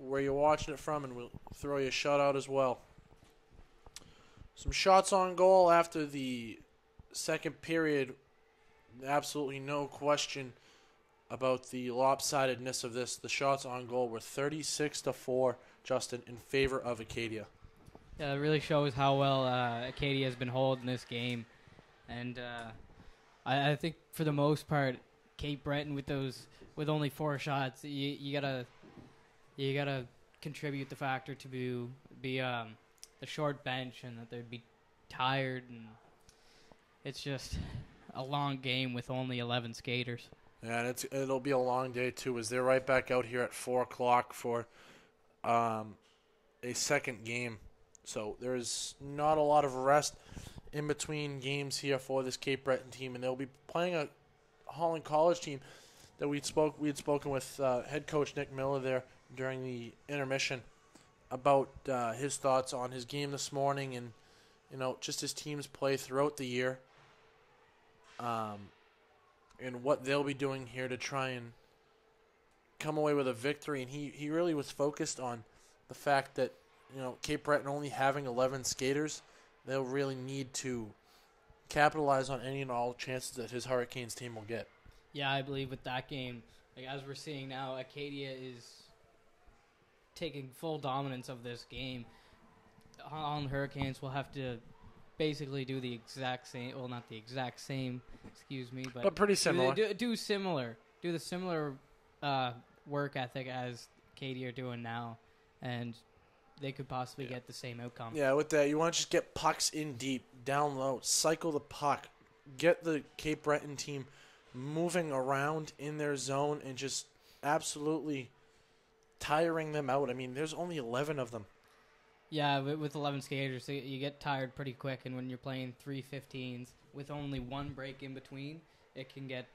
where you're watching it from, and we'll throw you a shout out as well. Some shots on goal after the second period. Absolutely no question about the lopsidedness of this. The shots on goal were 36-4, Justin, in favor of Acadia. Yeah, it really shows how well Acadia has been holding this game. And I think for the most part, Cape Breton with only 4 shots, you gotta contribute the factor to be the short bench and that they'd be tired, and it's just a long game with only 11 skaters. Yeah, and it'll be a long day too, as they're right back out here at 4:00 for a second game. So there's not a lot of rest in between games here for this Cape Breton team, and they'll be playing a Holland College team that we had spoken with head coach Nick Miller there during the intermission about his thoughts on his game this morning, and just his team's play throughout the year, and what they'll be doing here to try and come away with a victory. And he really was focused on the fact that Cape Breton only having 11 skaters, they'll really need to capitalize on any and all chances that his Hurricanes team will get. Yeah, I believe with that game, as we're seeing now, Acadia is taking full dominance of this game. Holland Hurricanes will have to basically do the exact same, well, not the exact same, but pretty similar. Do the similar work ethic as Acadia are doing now, and they could possibly get the same outcome. Yeah, with that, you want to just get pucks in deep, down low, cycle the puck, get the Cape Breton team moving around in their zone, and just absolutely tiring them out. I mean, there's only 11 of them. Yeah, with 11 skaters, you get tired pretty quick, and when you're playing 3-15s with only one break in between, it can get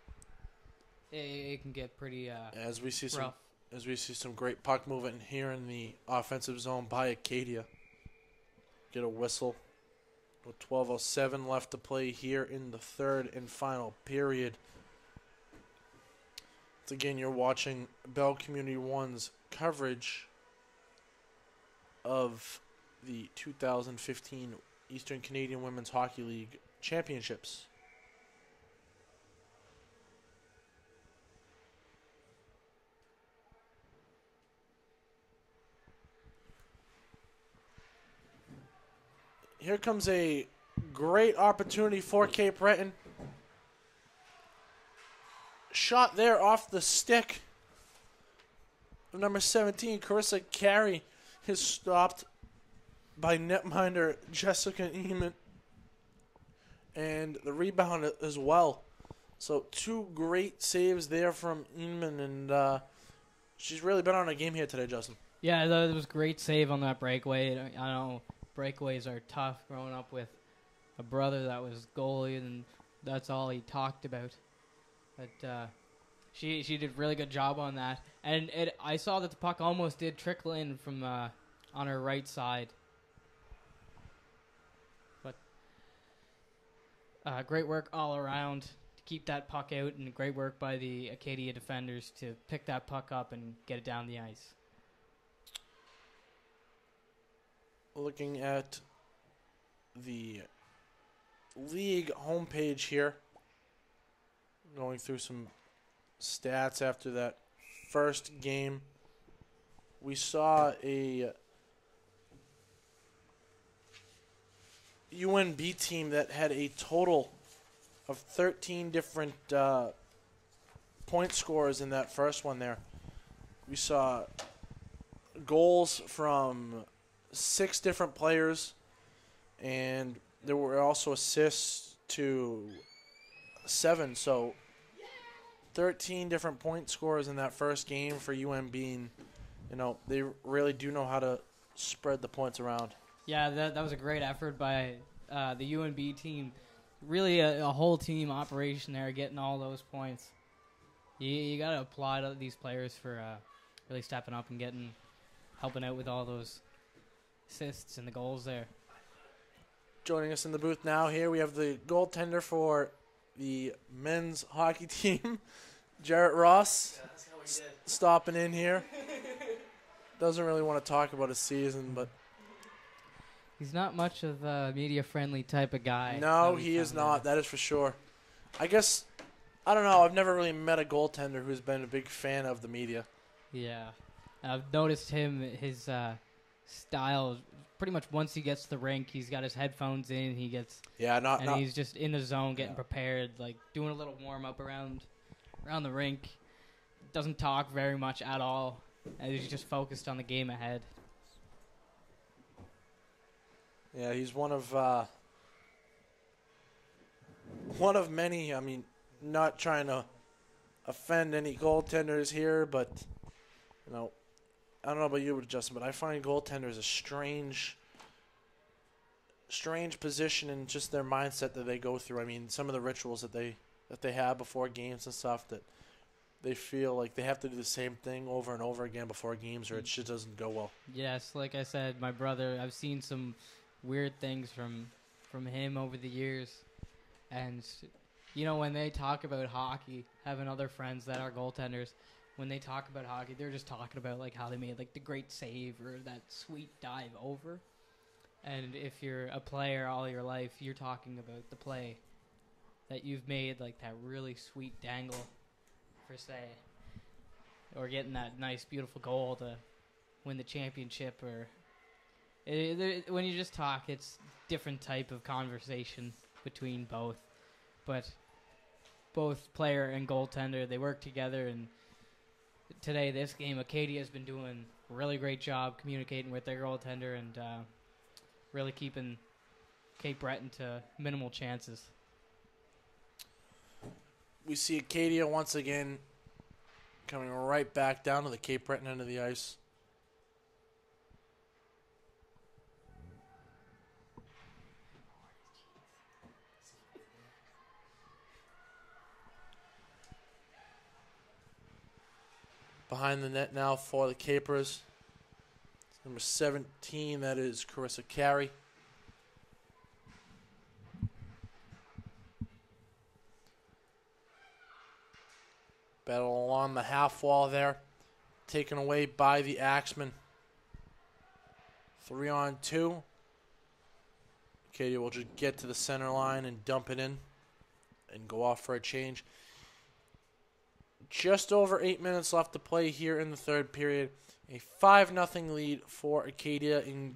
pretty as we see rough. some great puck movement here in the offensive zone by Acadia. Get a whistle with 12:07 left to play here in the third and final period. Once again, you're watching Bell Community One's coverage of the 2015 Eastern Canadian Women's Hockey League Championships. Here comes a great opportunity for Cape Breton. Shot there off the stick of number 17, Carissa Carey, is stopped by netminder Jessica Eamon, and the rebound as well. So 2 great saves there from Eamon, and she's really been on a game here today, Justin. Yeah, that was a great save on that breakaway. I know breakaways are tough growing up with a brother that was goalie, and that's all he talked about. But she did a really good job on that. And I saw that the puck almost did trickle in from on her right side. But great work all around to keep that puck out, and great work by the Acadia defenders to pick that puck up and get it down the ice. Looking at the league homepage here, going through some stats after that first game, we saw a UNB team that had a total of 13 different point scorers in that first one there. We saw goals from 6 different players, and there were also assists to 7. So 13 different point scorers in that first game for UNB, and they really do know how to spread the points around. Yeah, that was a great effort by the UNB team. Really a whole team operation there, getting all those points. You got to applaud these players for really stepping up and helping out with all those assists and the goals there. Joining us in the booth now here, we have the goaltender for the men's hockey team, Jarrett Ross, stopping in here. doesn't really want to talk about his season, but He's not much of a media-friendly type of guy. no, that we he is found not. out. That is for sure. I guess, I don't know. I've never really met a goaltender who's been a big fan of the media. Yeah. I've noticed his style, pretty much once he gets to the rink, he's got his headphones in, Yeah, and he's just in the zone getting prepared, like doing a little warm-up around the rink. Doesn't talk very much at all, and he's just focused on the game ahead. Yeah, he's one of many. I mean, not trying to offend any goaltenders here, but you know, I don't know about you, Justin, but I find goaltenders a strange position in just their mindset that they go through. I mean, some of the rituals that they have before games and stuff, that they feel like they have to do the same thing over and over again before games, or it just doesn't go well. Yes, like I said, my brother, I've seen some weird things from him over the years. And, you know, when they talk about hockey, having other friends that are goaltenders, when they talk about hockey, they're just talking about, like, how they made, like, the great save or that sweet dive over. And if you're a player all your life, you're talking about the play that you've made, like that really sweet dangle, per se, or getting that nice, beautiful goal to win the championship, or when you just talk, it's different type of conversation between both. But both player and goaltender, they work together, and today, this game, Acadia has been doing a really great job communicating with their goaltender and really keeping Cape Breton to minimal chances. We see Acadia once again coming right back down to the Cape Breton end of the ice. Behind the net now for the Capers. Number 17, that is Carissa Carey. Battle along the half wall there. Taken away by the Axemen. 3-on-2. Acadia will just get to the center line and dump it in and go off for a change. Just over 8 minutes left to play here in the third period. A 5-0 lead for Acadia in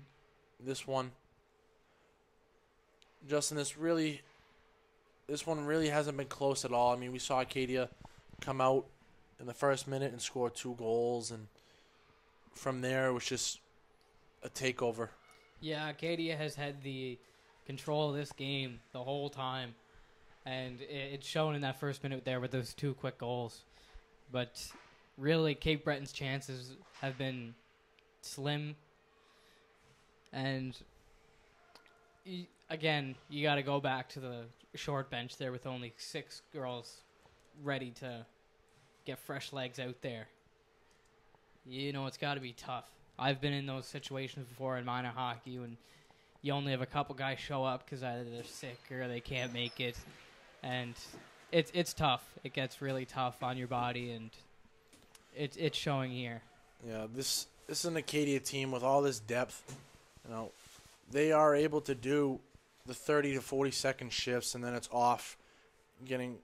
this one. Justin, this one really hasn't been close at all. I mean, we saw Acadia come out in the first minute and score 2 goals, and from there it was just a takeover. Yeah, Acadia has had the control of this game the whole time, and it's shown in that first minute there with those 2 quick goals. But really, Cape Breton's chances have been slim. And again, you got to go back to the short bench there with only 6 girls ready to get fresh legs out there. You know, it's got to be tough. I've been in those situations before in minor hockey when you only have a couple guys show up because either they're sick or they can't make it. And it's tough. It gets really tough on your body, and it's showing here. Yeah, this is an Acadia team with all this depth. You know, they are able to do the 30 to 40 second shifts, and then it's off, getting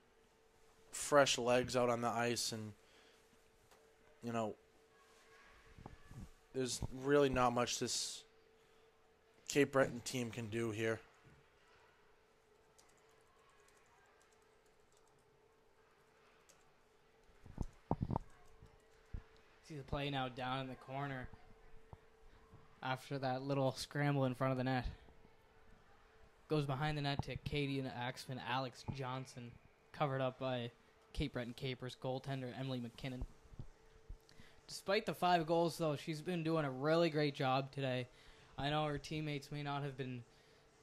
fresh legs out on the ice, and you know, there's really not much this Cape Breton team can do here. See the play now down in the corner after that little scramble in front of the net. Goes behind the net to Acadian Axeman Alex Johnson, covered up by Cape Breton Capers goaltender Emily McKinnon. Despite the 5 goals, though, she's been doing a really great job today. I know her teammates may not have been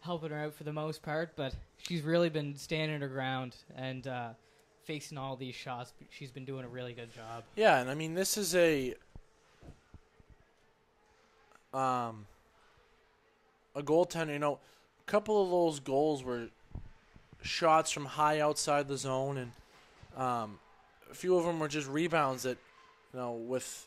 helping her out for the most part, but she's really been standing her ground and facing all these shots. She's been doing a really good job. Yeah, and I mean, this is a goaltender. You know, a couple of those goals were shots from high outside the zone, and a few of them were just rebounds that, you know, with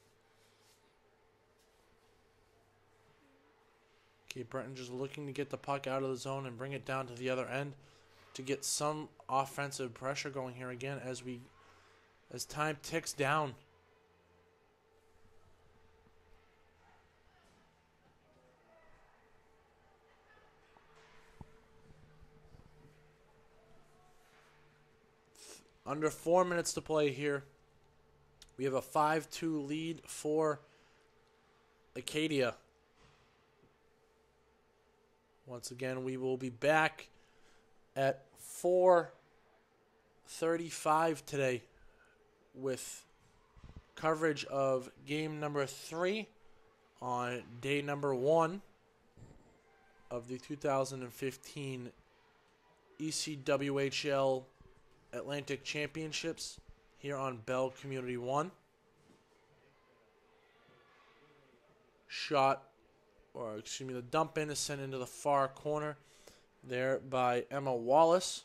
Cape Breton just looking to get the puck out of the zone and bring it down to the other end to get some offensive pressure going here again as time ticks down. Under 4 minutes to play here. We have a 5-2 lead for Acadia. Once again, we will be back at 4:35 today with coverage of game number 3 on day number 1 of the 2015 ECWHL Atlantic Championships here on Bell Community 1. The dump in is sent into the far corner there by Emma Wallace.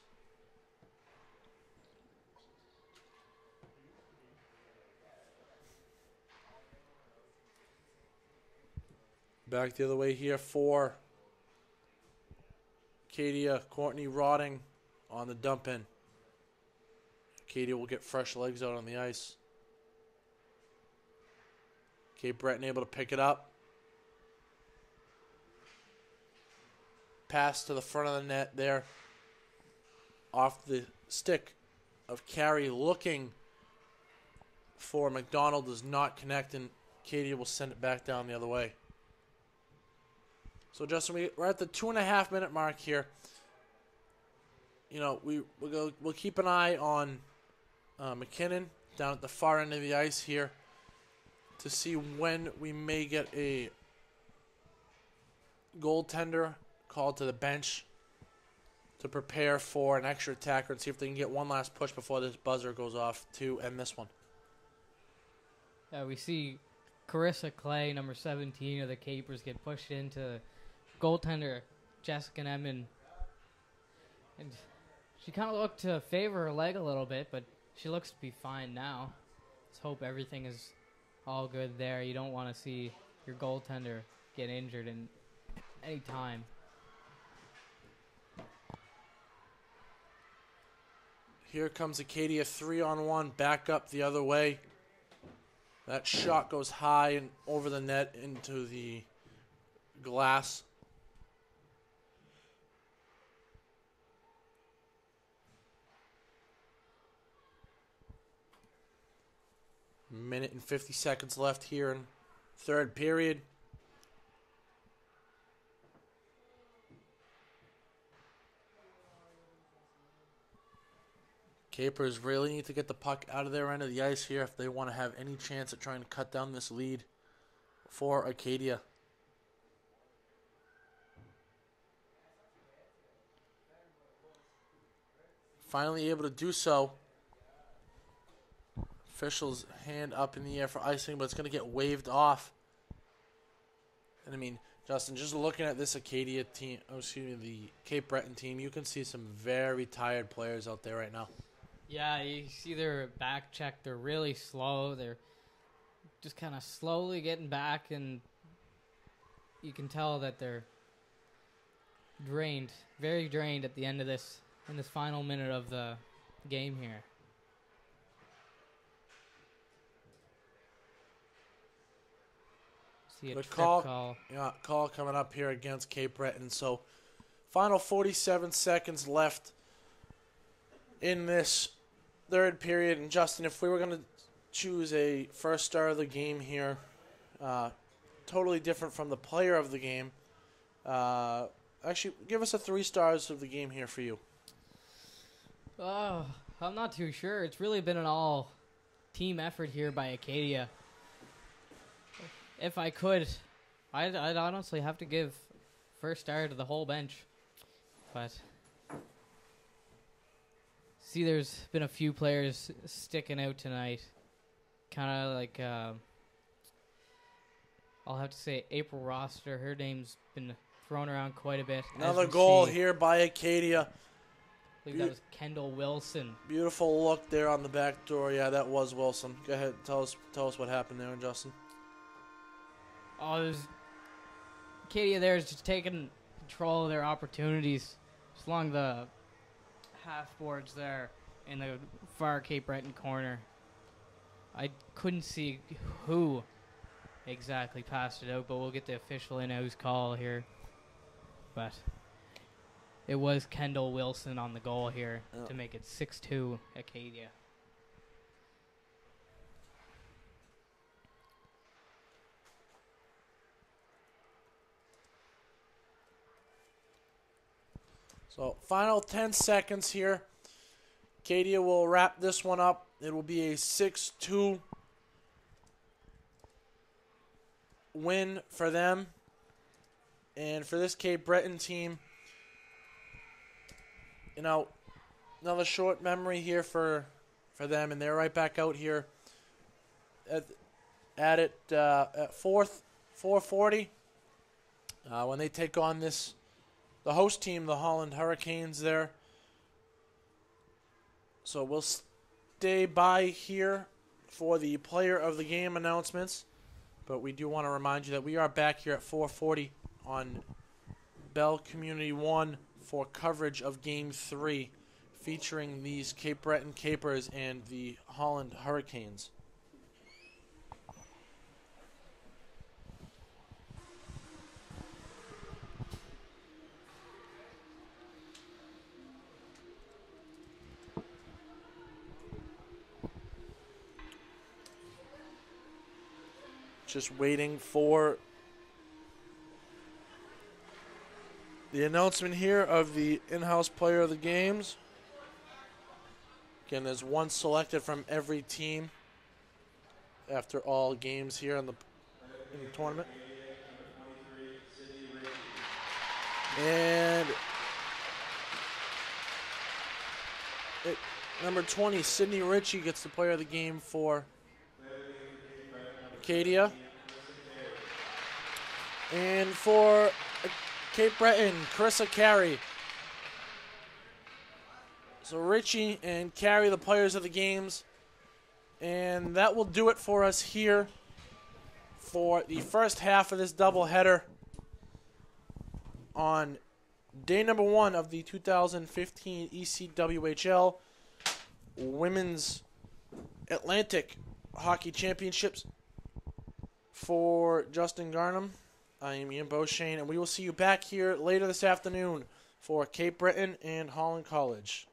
Back the other way here for Acadia, Courtney Rotting on the dump in. Acadia will get fresh legs out on the ice. Cape Breton able to pick it up. Pass to the front of the net there. Off the stick of Carey, looking for McDonald, does not connect, and Acadia will send it back down the other way. So Justin, we're at the 2.5 minute mark here. You know, we'll keep an eye on McKinnon down at the far end of the ice here to see when we may get a goaltender called to the bench to prepare for an extra attacker and see if they can get one last push before this buzzer goes off to end this one. We see Carissa Clay, number 17 of the Capers, get pushed into goaltender Jessica Nemman. And she kind of looked to favor her leg a little bit, but she looks to be fine now. Let's hope everything is all good there. You don't want to see your goaltender get injured in any time. Here comes Acadia 3-on-1, back up the other way. That shot goes high and over the net into the glass. Minute and 50 seconds left here in third period. Capers really need to get the puck out of their end of the ice here if they want to have any chance at trying to cut down this lead for Acadia. Finally able to do so. Official's hand up in the air for icing, but it's going to get waved off. And I mean, Justin, just looking at this Acadia team, the Cape Breton team, you can see some very tired players out there right now. Yeah, you see their back check. They're really slow. They're just kind of slowly getting back, and you can tell that they're drained, very drained at the end of this, in this final minute of the game here. See a call. Yeah, call coming up here against Cape Breton. So, final 47 seconds left in this third period. And Justin, if we were going to choose a first star of the game here, totally different from the player of the game. Actually, give us a 3 stars of the game here for you. Oh, I'm not too sure. It's really been an all team effort here by Acadia. If I could, I'd honestly have to give first star to the whole bench. But see, there's been a few players sticking out tonight. Kind of like, I'll have to say April Roster. Her name's been thrown around quite a bit. Another goal here by Acadia. I believe that was Kendall Wilson. Beautiful look there on the back door. Yeah, that was Wilson. Go ahead, tell us what happened there, Justin. Oh, there's Acadia there is just taking control of their opportunities just along the half boards there in the far Cape Breton corner. I couldn't see who exactly passed it out, but we'll get the official in-house call here. But it was Kendall Wilson on the goal here to make it 6-2 Acadia. So final 10 seconds here. Acadia will wrap this one up. It will be a 6-2 win for them. And for this Cape Breton team, you know, another short memory here for them, and they're right back out here at it at 4:40 when they take on the host team, the Holland Hurricanes there. So we'll stay by here for the player of the game announcements, but we do want to remind you that we are back here at 4:40 on Bell Community 1 for coverage of Game 3, featuring these Cape Breton Capers and the Holland Hurricanes. Just waiting for the announcement here of the in-house player of the games. Again, there's one selected from every team after all games here in the tournament. And number 20, Sydney Ritchie, gets the player of the game for Acadia. And for Cape Breton, Carissa Carey. So Ritchie and Carey, the players of the games. And that will do it for us here for the first half of this doubleheader on day number 1 of the 2015 ECWHL Women's Atlantic Hockey Championships. For Justin Garnham, I am Ian Beauchesne, and we will see you back here later this afternoon for Cape Breton and Holland College.